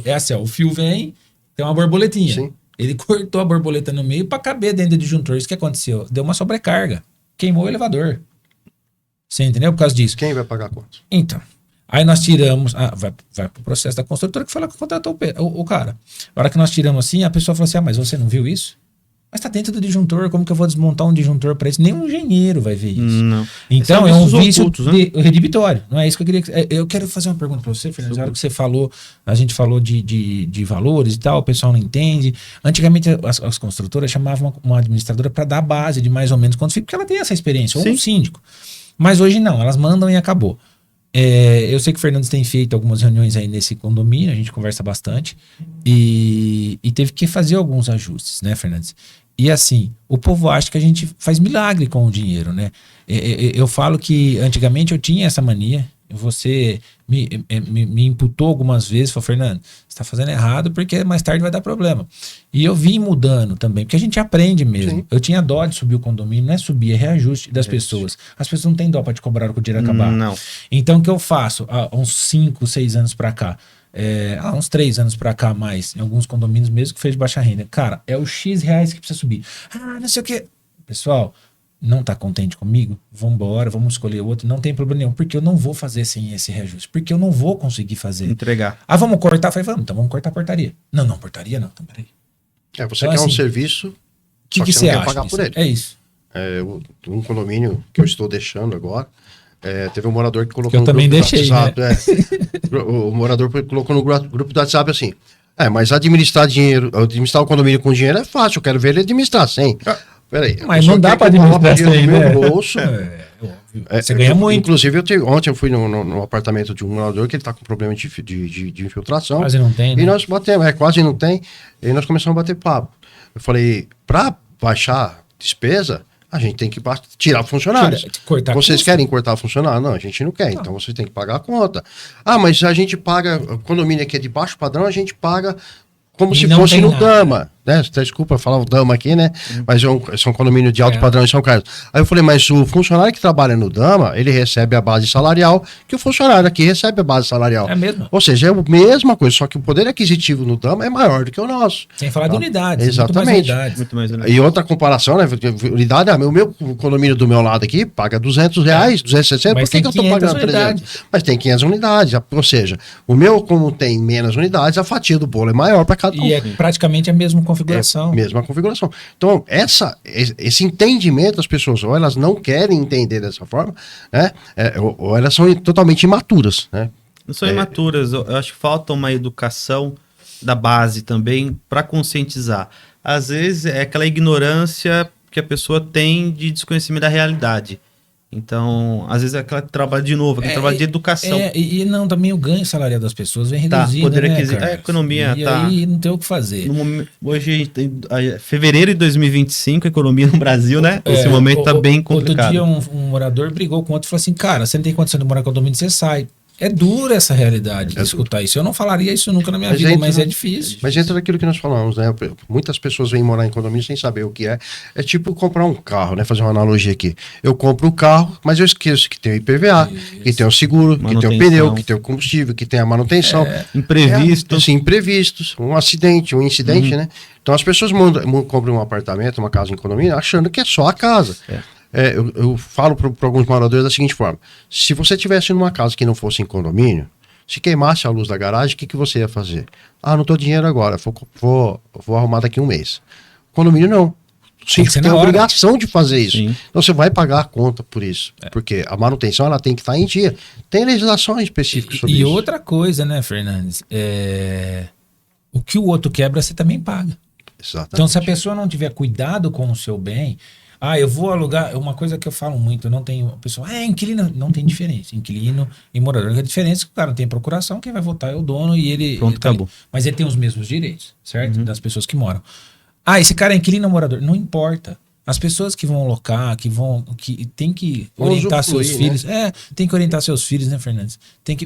É assim, ó, o fio vem, tem uma borboletinha. Sim. Ele cortou a borboleta no meio para caber dentro do disjuntor. Isso que aconteceu. Deu uma sobrecarga. Queimou o elevador. Você entendeu? Por causa disso. Quem vai pagar a conta? Então, aí nós tiramos, vai pro processo da construtora que foi lá que contratou o cara. A hora que nós tiramos assim, a pessoa falou assim, mas você não viu isso? Mas tá dentro do disjuntor, como que eu vou desmontar um disjuntor para isso? Nenhum engenheiro vai ver isso. Não. Então é um vício ocultos, né? redibitório. Não é isso que eu queria. Eu quero fazer uma pergunta para você, Fernando. Na hora que você falou, a gente falou de valores e tal, o pessoal não entende. Antigamente as construtoras chamavam uma administradora para dar a base de mais ou menos quanto fica, porque ela tem essa experiência, ou um síndico. Mas hoje não, elas mandam e acabou. Eu sei que o Fernandes tem feito algumas reuniões aí nesse condomínio, a gente conversa bastante, e teve que fazer alguns ajustes, né, Fernandes? E assim, o povo acha que a gente faz milagre com o dinheiro, né? Eu falo que antigamente eu tinha essa mania, você me imputou algumas vezes, falou, Fernando, você está fazendo errado porque mais tarde vai dar problema. E eu vim mudando também, porque a gente aprende mesmo. Sim. Eu tinha dó de subir o condomínio, não é subir, é reajuste das pessoas. As pessoas não têm dó para te cobrar o dinheiro acabar. Não. Então o que eu faço? Há uns 5, 6 anos para cá, há uns 3 anos pra cá mais, em alguns condomínios mesmo que fez de baixa renda. Cara, é o X reais que precisa subir. Não sei o que. Pessoal, não tá contente comigo? Vambora, vamos escolher outro. Não tem problema nenhum, porque eu não vou fazer sem esse reajuste. Porque eu não vou conseguir fazer. Entregar. Vamos cortar? Falei, vamos, então vamos cortar a portaria. Não, portaria não. Então, peraí. Você quer assim, um serviço, que você acha? Pagar por ele. É isso. Um condomínio que eu estou deixando agora, teve um morador que colocou que eu no também grupo deixei, do WhatsApp. Né? O morador colocou no grupo do WhatsApp assim, mas administrar o condomínio com dinheiro é fácil, eu quero ver ele administrar sem. Peraí. Mas não dá para administrar sem, né? Bolso, você ganha muito. Inclusive, ontem eu fui no apartamento de um morador que ele está com problema de infiltração. Quase não tem, né? E nós batemos, quase não tem. E nós começamos a bater papo. Eu falei, para baixar despesa, a gente tem que tirar funcionários. Vocês querem cortar funcionário? Não, a gente não quer. Não. Então vocês têm que pagar a conta. Mas a gente paga, o condomínio aqui é de baixo padrão, a gente paga como se fosse no Dama, né? Desculpa falar o Dama aqui, né? Mas é um condomínio de alto padrão em São Carlos. Aí eu falei, mas o funcionário que trabalha no Dama, ele recebe a base salarial, que o funcionário aqui recebe a base salarial. É mesmo? Ou seja, é a mesma coisa, só que o poder aquisitivo no Dama é maior do que o nosso. Sem falar de unidades. Exatamente. Muito mais unidades. E outra comparação, né? Unidade, o meu condomínio do meu lado aqui paga R$200, 260, por que eu estou pagando 300? Mas tem 500 unidades, ou seja, o meu, como tem menos unidades, a fatia do bolo é maior para cada um. E é praticamente a mesma configuração. Mesma configuração. Então, esse entendimento das pessoas, ou elas não querem entender dessa forma, né? Ou elas são totalmente imaturas, né? Não são imaturas, eu acho que falta uma educação da base também para conscientizar. Às vezes é aquela ignorância que a pessoa tem de desconhecimento da realidade. Então, às vezes é aquele trabalho de novo, aquele trabalho de educação. E não, também o ganho salarial das pessoas vem Tá, reduzindo, poder né, aquisitivo, cara? a economia e tá... aí não tem o que fazer. No momento, hoje, a gente tem fevereiro de 2025, a economia no Brasil, né? Esse momento tá bem complicado. Outro dia um morador brigou com outro e falou assim, cara, você não tem condição de morar com o condomínio, você sai. É dura essa realidade de escutar isso. Eu não falaria isso nunca na minha vida, mas é difícil. Mas entra naquilo que nós falamos, né? Muitas pessoas vêm morar em condomínio sem saber o que é. É tipo comprar um carro, né? Fazer uma analogia aqui. Eu compro o carro, mas eu esqueço que tem o IPVA, que tem o seguro, que tem o pneu, que tem o combustível, que tem a manutenção. Imprevistos. Assim, imprevistos, um acidente, um incidente, né? Então as pessoas compram um apartamento, uma casa em condomínio, achando que é só a casa. Eu falo para alguns moradores da seguinte forma: se você estivesse numa casa que não fosse em condomínio, se queimasse a luz da garagem, o que você ia fazer? Ah, não estou dinheiro agora, vou arrumar daqui um mês. Condomínio não. O síndico tem a obrigação de fazer isso. Sim. Então você vai pagar a conta por isso. Porque a manutenção ela tem que estar em dia. Tem legislação específica sobre isso. E outra coisa, né, Fernandes? O que o outro quebra, você também paga. Exatamente. Então, se a pessoa não tiver cuidado com o seu bem... eu vou alugar. Uma coisa que eu falo muito, eu não tenho. A pessoa, inquilino. Não tem diferença. Inquilino e morador. A diferença é que o cara não tem procuração, quem vai votar é o dono e ele. Pronto, acabou. Mas ele tem os mesmos direitos, certo? Das pessoas que moram. Esse cara é inquilino ou morador? Não importa. As pessoas que vão alocar, que tem que orientar seus filhos. Né? Tem que orientar seus filhos, né, Fernandes?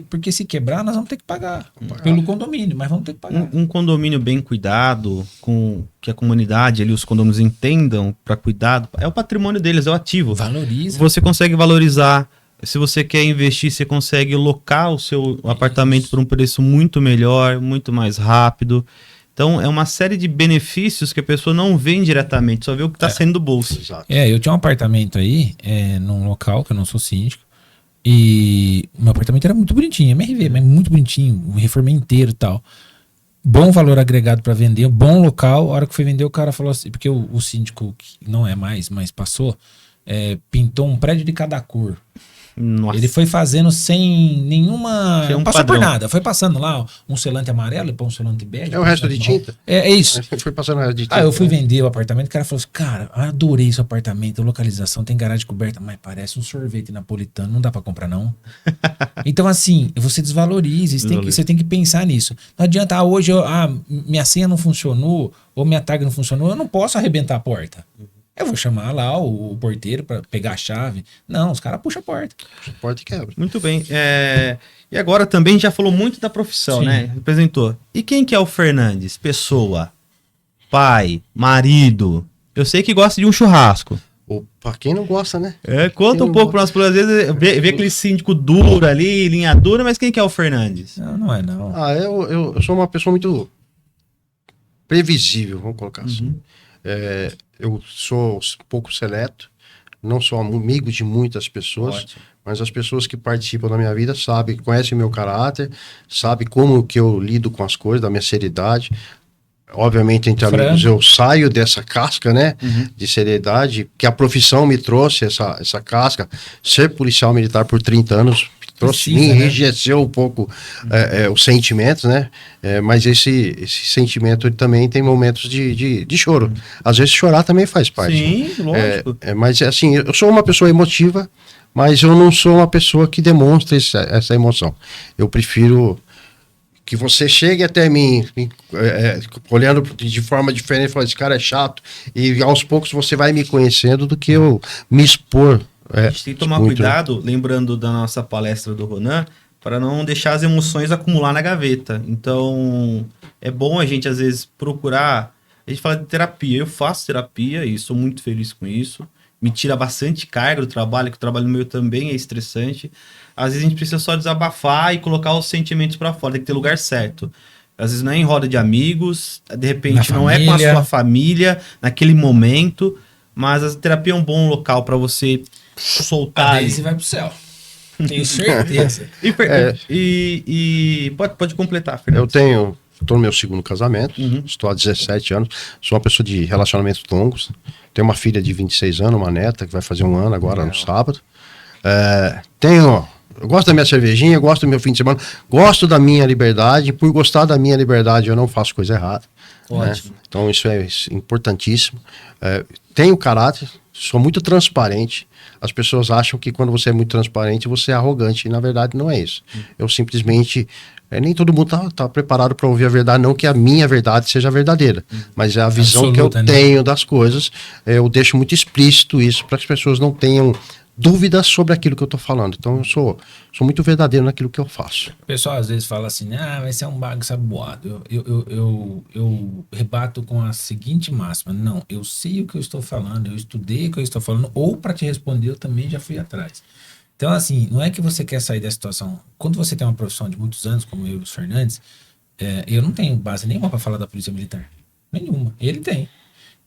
Porque se quebrar, nós vamos ter que pagar. Pelo condomínio, mas vamos ter que pagar. Um condomínio bem cuidado, com que a comunidade ali, os condomínios entendam para cuidado, é o patrimônio deles, é o ativo. Valoriza. Você consegue valorizar. Se você quer investir, você consegue locar o seu apartamento por um preço muito melhor, muito mais rápido. Então, é uma série de benefícios que a pessoa não vê diretamente, só vê o que está saindo do bolso. Exato. Eu tinha um apartamento aí, num local, que eu não sou síndico, e o meu apartamento era muito bonitinho, MRV, mas muito bonitinho, reformei inteiro e tal. Bom valor agregado para vender, bom local. A hora que foi vender, o cara falou assim, porque o síndico, que não é mais, mas passou, pintou um prédio de cada cor. Nossa. Ele foi fazendo sem nenhuma... Não passou por nada. Foi passando lá um selante amarelo, depois um selante bege. É o resto de tinta? É isso. Foi passando o resto de tinta. Eu fui vender o apartamento, o cara falou assim, cara, adorei esse apartamento, localização, tem garagem coberta, mas parece um sorvete napolitano, não dá pra comprar não. Então assim, você desvaloriza, você tem que pensar nisso. Não adianta, hoje minha senha não funcionou, ou minha tag não funcionou, eu não posso arrebentar a porta. Eu vou chamar lá o porteiro para pegar a chave. Não, os caras puxam a porta. Puxa a porta e quebra. Muito bem. E agora também a gente já falou muito da profissão, né? Representou. E quem que é o Fernandes? Pessoa, pai, marido. Eu sei que gosta de um churrasco. Opa, quem não gosta, né? Conta um pouco para nós, às vezes, vê aquele síndico duro ali, linha dura, mas quem que é o Fernandes? Não é não. Eu sou uma pessoa muito previsível, vamos colocar assim. Eu sou um pouco seleto, não sou amigo de muitas pessoas. Ótimo. Mas as pessoas que participam da minha vida sabem, conhecem o meu caráter, sabem como que eu lido com as coisas, da minha seriedade. Obviamente, entre amigos, eu saio dessa casca, né, de seriedade, que a profissão me trouxe essa casca. Ser policial militar por 30 anos me enrijeceu um pouco os sentimentos, né? Mas esse sentimento também tem momentos de choro. Às vezes chorar também faz parte. Sim, lógico. Mas assim, eu sou uma pessoa emotiva, mas eu não sou uma pessoa que demonstra essa emoção. Eu prefiro que você chegue até mim olhando de forma diferente e falar, esse cara é chato, e aos poucos você vai me conhecendo, do que eu me expor. A gente tem que tomar cuidado, lembrando da nossa palestra do Ronan, para não deixar as emoções acumular na gaveta. Então, é bom a gente, às vezes, procurar... A gente fala de terapia. Eu faço terapia e sou muito feliz com isso. Me tira bastante carga do trabalho, que o trabalho meu também é estressante. Às vezes a gente precisa só desabafar e colocar os sentimentos para fora. Tem que ter lugar certo. Às vezes não é em roda de amigos, de repente não é com a sua família, naquele momento. Mas a terapia é um bom local para você soltar. Aí você vai pro céu. Tenho certeza. Pode completar, Fernando. Estou no meu segundo casamento, estou há 17 anos, sou uma pessoa de relacionamentos longos, tenho uma filha de 26 anos, uma neta que vai fazer 1 ano agora no sábado. Eu gosto da minha cervejinha, gosto do meu fim de semana, gosto da minha liberdade. Por gostar da minha liberdade, eu não faço coisa errada. Ótimo. Né? Então isso é importantíssimo. tenho caráter, sou muito transparente. As pessoas acham que quando você é muito transparente, você é arrogante. E na verdade não é isso. Eu simplesmente... nem todo mundo tá preparado para ouvir a verdade, não que a minha verdade seja verdadeira, mas é a visão absoluta, que eu tenho das coisas. Eu deixo muito explícito isso para que as pessoas não tenham dúvidas sobre aquilo que eu estou falando. Então eu sou muito verdadeiro naquilo que eu faço. O pessoal às vezes fala assim, vai ser um bago saboado. Eu rebato com a seguinte máxima: não, eu sei o que eu estou falando, eu estudei o que eu estou falando, ou para te responder eu também já fui atrás. Então, assim, não é que você quer sair da situação. Quando você tem uma profissão de muitos anos, como eu e os Fernandes, eu não tenho base nenhuma para falar da Polícia Militar. Nenhuma. Ele tem.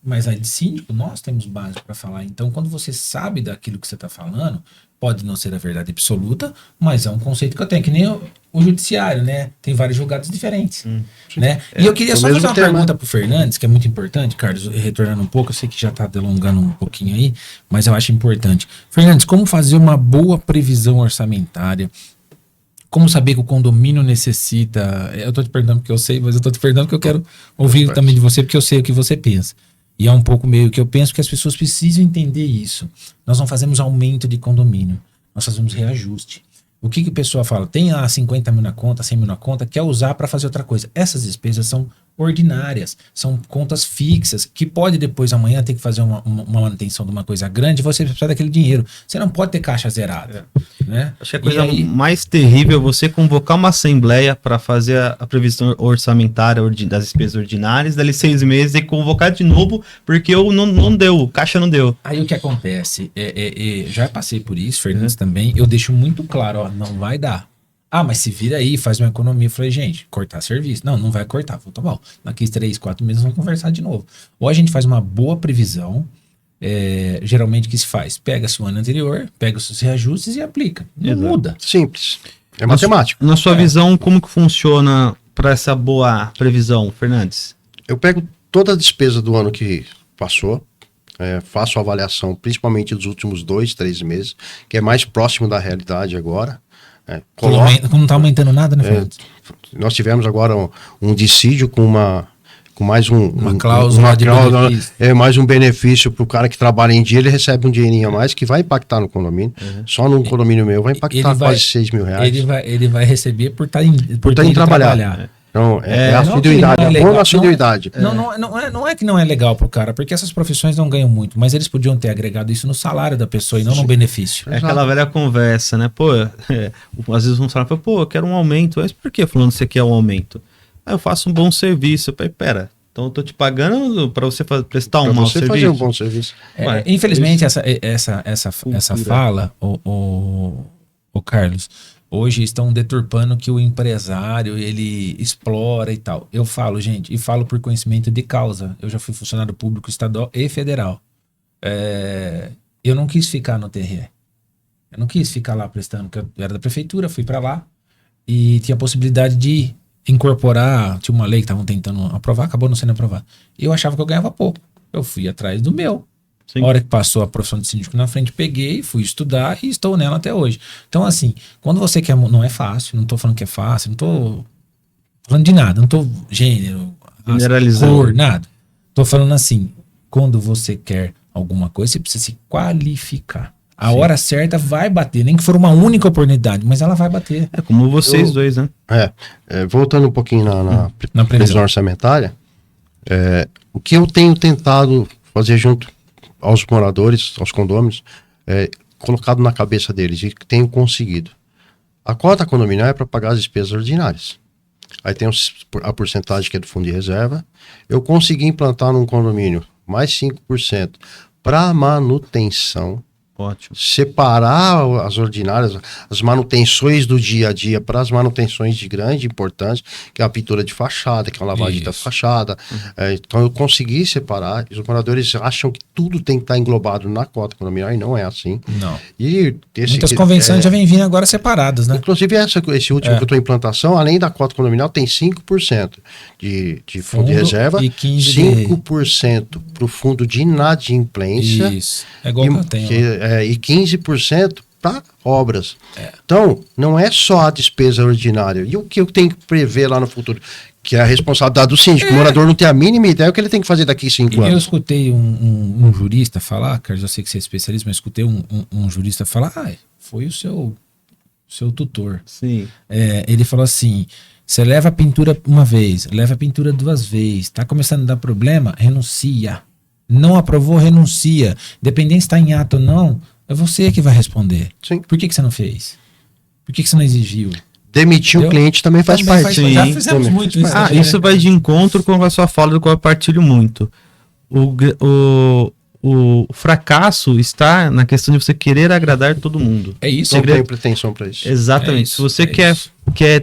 Mas aí de síndico, nós temos base para falar. Então, quando você sabe daquilo que você está falando, pode não ser a verdade absoluta, mas é um conceito que eu tenho. Que nem o judiciário, né? Tem vários julgados diferentes. Né? E eu queria só fazer uma pergunta pro Fernandes, que é muito importante, Carlos, retornando um pouco, eu sei que já está delongando um pouquinho aí, mas eu acho importante. Fernandes, como fazer uma boa previsão orçamentária? Como saber que o condomínio necessita... Eu estou te perguntando porque eu sei, mas eu estou te perguntando porque eu quero ouvir também de você, porque eu sei o que você pensa. E é um pouco meio que eu penso que as pessoas precisam entender isso. Nós não fazemos aumento de condomínio, nós fazemos reajuste. O que a pessoa fala? Tem lá 50 mil na conta, 100 mil na conta, quer usar para fazer outra coisa. Essas despesas são ordinárias, são contas fixas, que pode depois amanhã ter que fazer uma manutenção de uma coisa grande, você precisa daquele dinheiro. Você não pode ter caixa zerada. Né? Acho que a coisa mais terrível é você convocar uma assembleia para fazer a previsão orçamentária das despesas ordinárias, dali 6 meses e convocar de novo, porque não deu, caixa não deu. Aí o que acontece? Já passei por isso, Fernandes também, eu deixo muito claro, ó, não vai dar. Mas se vira aí, faz uma economia. Eu falei, gente, cortar serviço. Não vai cortar. Falei, tá bom. Daqui 3, 4 meses vamos conversar de novo. Ou a gente faz uma boa previsão. Geralmente o que se faz? Pega-se o ano anterior, pega os seus reajustes e aplica. Não muda. Simples. É matemático. Na sua visão, como que funciona para essa boa previsão, Fernandes? Eu pego toda a despesa do ano que passou, faço a avaliação principalmente dos últimos 2, 3 meses, que é mais próximo da realidade agora. Não está aumentando nada, né, Fernandes? Nós tivemos agora um dissídio com mais uma cláusula de benefício. Mais um benefício para o cara que trabalha em dia, ele recebe um dinheirinho a mais que vai impactar no condomínio. Só no condomínio meu vai impactar quase 6 mil reais. Ele vai receber por estar indo trabalhar. Então, é assiduidade, é bom na assiduidade. Não é que não é legal pro cara, porque essas profissões não ganham muito, mas eles podiam ter agregado isso no salário da pessoa e não no benefício. É aquela velha conversa, né? Às vezes vamos falar, eu quero um aumento. Mas por que falando que você quer um aumento? Eu faço um bom serviço. Pera, então eu tô te pagando para você prestar um mau serviço. Fazer um bom serviço. Infelizmente, essa fala, o Carlos, hoje estão deturpando que o empresário, ele explora e tal. Eu falo, gente, e falo por conhecimento de causa. Eu já fui funcionário público estadual e federal. Eu não quis ficar no TRE. Eu não quis ficar lá prestando, porque eu era da prefeitura, fui para lá e tinha a possibilidade de incorporar, tinha uma lei que estavam tentando aprovar, acabou não sendo aprovada. Eu achava que eu ganhava pouco. Eu fui atrás do meu. Sim. A hora que passou a profissão de síndico na frente, peguei, fui estudar e estou nela até hoje. Então, assim, quando você quer... Não é fácil, não tô falando que é fácil, não tô falando de nada, não tô gênero, generalizando, cor, nada. Tô falando assim, quando você quer alguma coisa, você precisa se qualificar. A hora certa vai bater, nem que for uma única oportunidade, mas ela vai bater. É como vocês dois, né? Voltando um pouquinho na previsão orçamentária, o que eu tenho tentado fazer junto aos moradores, aos condôminos, colocado na cabeça deles e tenho conseguido. A cota condominial é para pagar as despesas ordinárias. Aí tem a porcentagem que é do fundo de reserva. Eu consegui implantar num condomínio mais 5% para manutenção. Ótimo. Separar as ordinárias, as manutenções do dia a dia para as manutenções de grande importância, que é a pintura de fachada, que é uma lavagem da fachada. Então eu consegui separar. Os moradores acham que tudo tem que estar englobado na cota condominial e não é assim. Não. E muitas convenções já vêm vindo agora separadas, né? Inclusive esse último que eu estou em implantação, além da cota condominial, tem 5% de fundo de reserva, e 5% para o fundo de inadimplência. Isso. É igual que eu tenho. E 15% para obras. Então, não é só a despesa ordinária. E o que eu tenho que prever lá no futuro? Que é a responsabilidade do síndico. O morador não tem a mínima ideia do que ele tem que fazer daqui 5 Eu anos. escutei um jurista falar, Carlos, eu sei que você é especialista, mas escutei um jurista falar, foi o seu tutor. Sim. Ele falou assim, você leva a pintura uma vez, leva a pintura 2 vezes, tá começando a dar problema, renuncia. Não aprovou, renuncia. Dependendo se está em ato ou não, é você que vai responder. Sim. Por que você não fez? Por que você não exigiu? Demitir o cliente também faz parte. Sim. Já fizemos Também. muito isso. Isso vai de encontro com a sua fala, do qual eu partilho muito. O fracasso está na questão de você querer agradar todo mundo. É isso. Não Segredo- tenho pretensão para isso. Exatamente. É isso, Se você é quer, isso.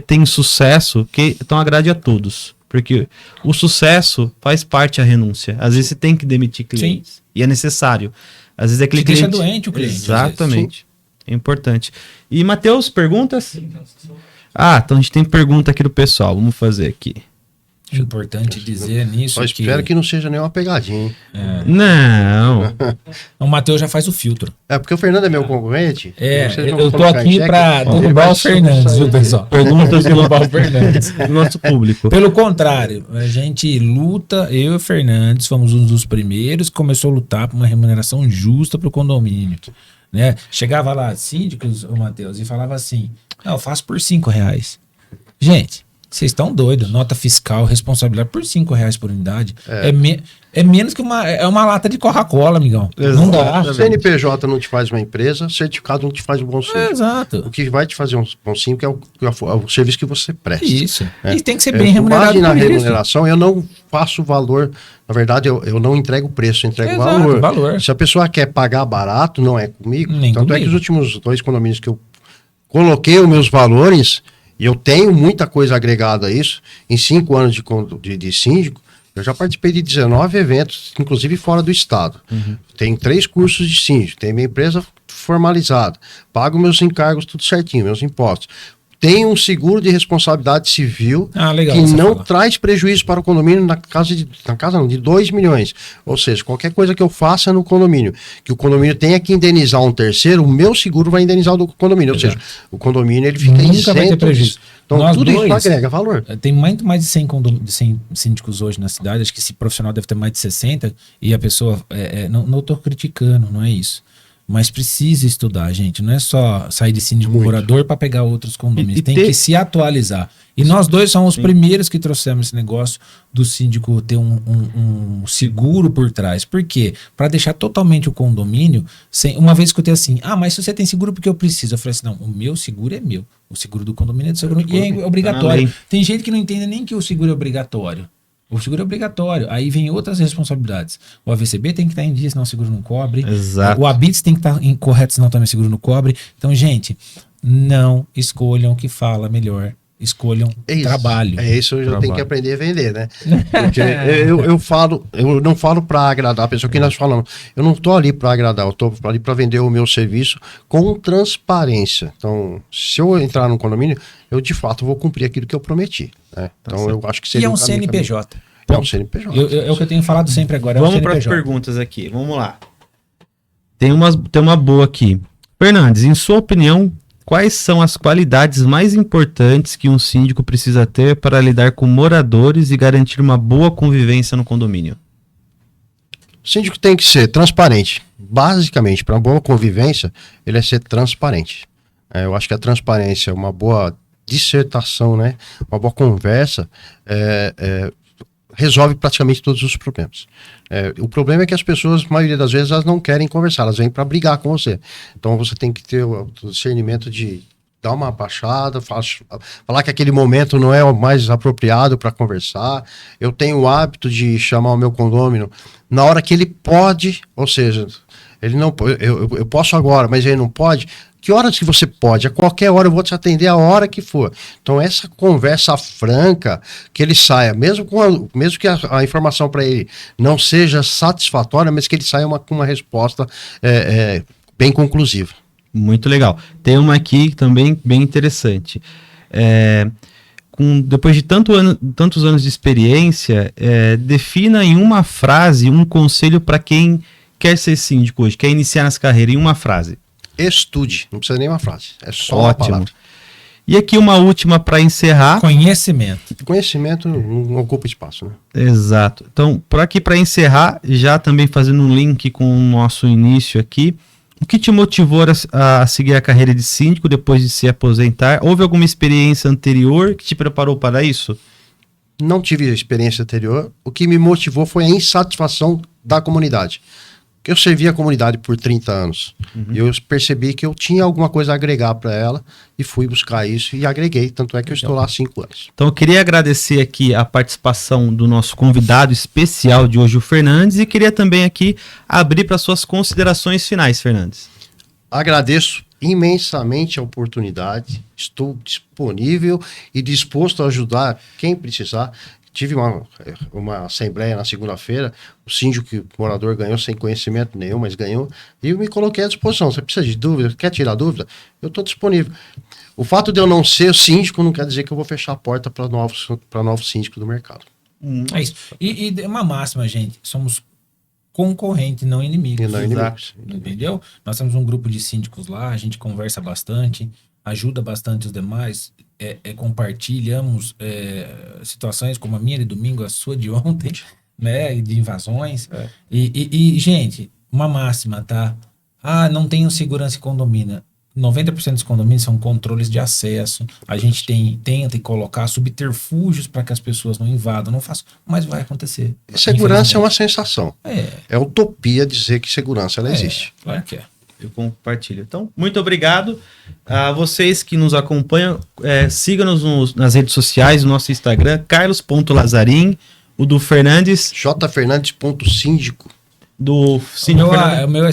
tem sucesso, então agrade a todos. Porque o sucesso faz parte a renúncia. Às vezes você tem que demitir clientes. E é necessário. Às vezes é aquele Te deixa cliente... doente o cliente, às Exatamente. É importante. E, Matheus, perguntas? Então a gente tem pergunta aqui do pessoal. Vamos fazer aqui. Importante dizer nisso Só espero que não seja nenhuma pegadinha, hein? Não. o Matheus já faz o filtro. É porque o Fernando é meu concorrente. Vocês vão Eu tô colocar em aqui xeque. pra Ele derrubar vai o Fernandes, viu, pessoal? Perguntas do derrubar o Fernandes. nosso público. Pelo contrário, a gente luta, eu e o Fernandes fomos um dos primeiros que começou a lutar por uma remuneração justa para o condomínio. Né? Chegava lá, síndicos, o Matheus, e falava assim, não, eu faço por R$5. Gente, vocês estão doidos, nota fiscal, responsabilidade por R$5 por unidade. É menos que uma lata de Coca-Cola, amigão. Não dá. O CNPJ não te faz uma empresa, certificado não te faz um bom síndico. Exato. O que vai te fazer um bom síndico é o serviço que você presta. Isso. É. E tem que ser bem remunerado base na por isso. remuneração, eu não faço valor. Na verdade, eu não entrego o preço, eu entrego Exato, valor. Se a pessoa quer pagar barato, não é comigo. Nem Tanto é que comigo. os últimos 2 condomínios que eu coloquei os meus valores, e eu tenho muita coisa agregada a isso, em 5 anos de síndico, eu já participei de 19 eventos, inclusive fora do estado. Tem 3 cursos de síndico, tem minha empresa formalizada, pago meus encargos tudo certinho, meus impostos. Tem um seguro de responsabilidade civil Legal, que você não fala. traz prejuízo para o condomínio de 2 milhões. Ou seja, qualquer coisa que eu faça no condomínio, que o condomínio tenha que indenizar um terceiro, o meu seguro vai indenizar o do condomínio. Ou seja, o condomínio ele fica Nunca vai ter isento prejuízo. disso. Então Nós tudo dois- isso agrega valor. Tem muito mais de 100 síndicos hoje na cidade. Acho que esse profissional deve ter mais de 60. E a pessoa. Não estou criticando, não é isso. Mas precisa estudar, gente. Não é só sair de síndico morador para pegar outros condomínios. E Tem ter- que se atualizar. E nós dois somos os primeiros que trouxemos esse negócio do síndico ter um seguro por trás. Por quê? Para deixar totalmente o condomínio sem. Uma vez escutei assim: mas se você tem seguro, porque eu preciso? Eu falei assim: não, o meu seguro é meu. O seguro do condomínio é do seguro. E é obrigatório. Além. Tem gente que não entende nem que o seguro é obrigatório. O seguro é obrigatório. Aí vem outras responsabilidades. O AVCB tem que estar em dia, senão o seguro não cobre. Exato. O ABITS tem que estar incorreto, senão também o seguro não cobre. Então, gente, não escolham o que fala melhor. Escolham trabalho. É isso, eu já tenho Trabalho. que aprender a vender, né? Porque eu não falo para agradar a pessoa que nós falamos. Eu não estou ali para agradar, eu estou ali para vender o meu serviço com transparência. Então, se eu entrar num condomínio, eu de fato vou cumprir aquilo que eu prometi. Né? Então, eu acho que E seria é um caminho. CNPJ. É um CNPJ. É o que eu tenho falado sempre agora. É um Vamos para as CNPJ. perguntas aqui. Vamos lá. Tem uma boa aqui. Fernandes, em sua opinião, quais são as qualidades mais importantes que um síndico precisa ter para lidar com moradores e garantir uma boa convivência no condomínio? O síndico tem que ser transparente. Basicamente, para uma boa convivência, ele é ser transparente. Eu acho que a transparência é uma boa dissertação, né? Uma boa conversa resolve praticamente todos os problemas. O problema é que as pessoas, a maioria das vezes, elas não querem conversar, elas vêm para brigar com você. Então você tem que ter o discernimento de dar uma baixada, falar que aquele momento não é o mais apropriado para conversar. Eu tenho o hábito de chamar o meu condômino na hora que ele pode, ou seja, ele não, eu posso agora, mas ele não pode. Que horas que você pode? A qualquer hora eu vou te atender a hora que for. Então essa conversa franca, que ele saia, mesmo que a informação para ele não seja satisfatória, mas que ele saia com uma resposta bem conclusiva. Muito legal. Tem uma aqui também bem interessante. Depois de tantos anos de experiência, defina em uma frase um conselho para quem quer ser síndico hoje, quer iniciar nessa carreira, em uma frase. Estude, não precisa nem uma frase, é só Ótimo. uma palavra. E aqui uma última para encerrar. Conhecimento. Conhecimento não ocupa espaço, né? Exato. Então, por aqui para encerrar, já também fazendo um link com o nosso início aqui, o que te motivou a seguir a carreira de síndico depois de se aposentar? Houve alguma experiência anterior que te preparou para isso? Não tive experiência anterior. O que me motivou foi a insatisfação da comunidade. Eu servi a comunidade por 30 anos. E eu percebi que eu tinha alguma coisa a agregar para ela e fui buscar isso e agreguei. Tanto é que eu estou lá há 5 anos. Então eu queria agradecer aqui a participação do nosso convidado especial de hoje, o Fernandes, e queria também aqui abrir para suas considerações finais, Fernandes. Agradeço imensamente a oportunidade. Estou disponível e disposto a ajudar quem precisar. Tive uma assembleia na segunda-feira, o síndico que o morador ganhou sem conhecimento nenhum, mas ganhou, e eu me coloquei à disposição. Você precisa de dúvida, quer tirar dúvida? Eu estou disponível. O fato de eu não ser síndico não quer dizer que eu vou fechar a porta para novos síndicos do mercado. É isso. E uma máxima, gente, somos concorrentes, não inimigos. E não inimigos. Entendeu? Nós temos um grupo de síndicos lá, a gente conversa bastante, ajuda bastante os demais, compartilhamos situações como a minha de domingo, a sua de ontem, né, de invasões. E, gente, uma máxima, tá? Não tenho segurança em condomínio. 90% dos condomínios são controles de acesso. A gente tenta colocar subterfúgios para que as pessoas não invadam, não façam, mas vai acontecer. Segurança é uma sensação. É utopia dizer que segurança ela existe. Claro que é. Eu compartilho. Então, muito obrigado a vocês que nos acompanham. Siga-nos nas redes sociais, no nosso Instagram, carlos.lazarim, o do Fernandes. jfernandes.síndico. Do Síndico O meu é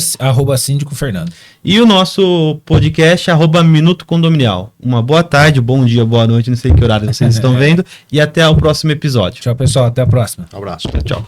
@síndico Fernando. E o nosso podcast, @Minuto Condominial. Uma boa tarde, bom dia, boa noite, não sei que horário vocês estão vendo. E até o próximo episódio. Tchau, pessoal. Até a próxima. Um abraço. Tchau.